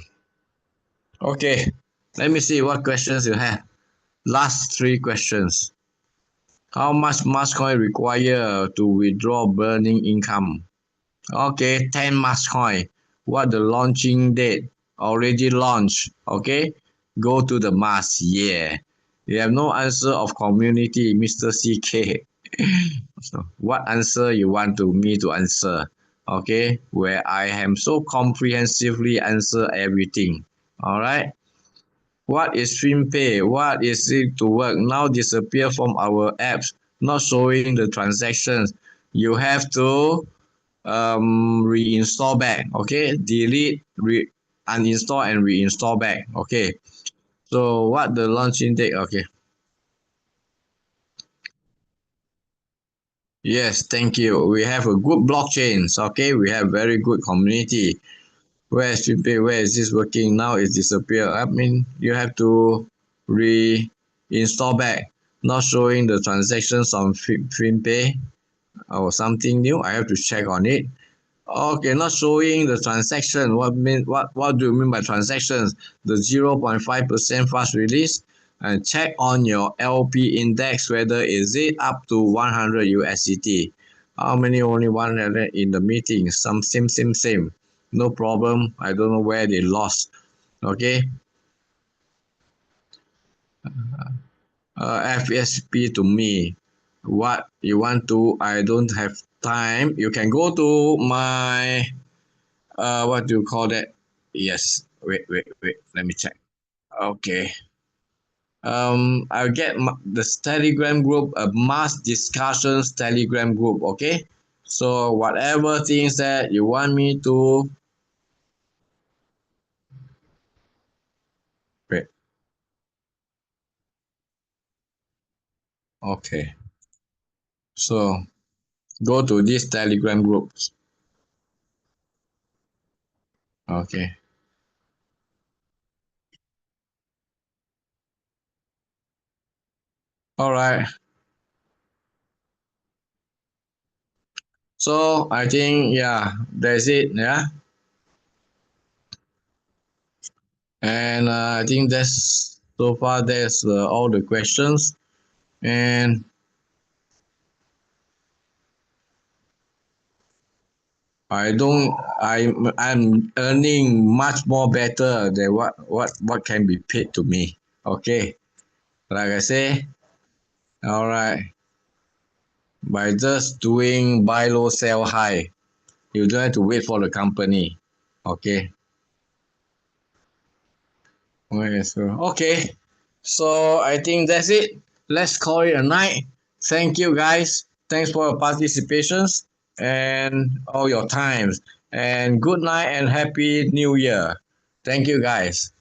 Okay, let me see what questions you have. Last three questions. How much mass coin require to withdraw burning income? Okay, 10 mass coin. What the launching date? Already launched. Okay, go to the mass. Yeah. You have no answer of community, Mr. CK. So what answer you want to me to answer? Okay, where I am so comprehensively answer everything. All right. What is stream pay? What is it to work? Now disappear from our apps, not showing the transactions. You have to reinstall back. Okay, delete, uninstall and reinstall back. Okay. So what the launching date? Okay. Yes, thank you. We have a good blockchains. Okay, we have very good community. Where is FinPay? Where is this working? Now it's disappeared. I mean, you have to reinstall back. Not showing the transactions on FinPay or something new. I have to check on it. Okay, not showing the transaction. What do you mean by transactions? The 0.5% fast release, and check on your LP index whether is it up to 100 USDT. How many only 100 in the meeting? Some same. No problem. I don't know where they lost. Okay. FSP to me. What you want to? I don't have time. You can go to my what do you call that? Yes. Wait. Let me check. Okay. I'll get the Telegram group, a mass discussions Telegram group. Okay. So whatever things that you want me to wait. Okay. So go to this Telegram groups. Okay. All right. So I think yeah, that's it. Yeah. And I think that's so far. That's all the questions. And I don't. I'm earning much more better than what can be paid to me. Okay, like I say, all right. By just doing buy low, sell high, you don't have to wait for the company. Okay. Okay. So I think that's it. Let's call it a night. Thank you guys. Thanks for your participations and all your times. And good night and happy new year. Thank you guys.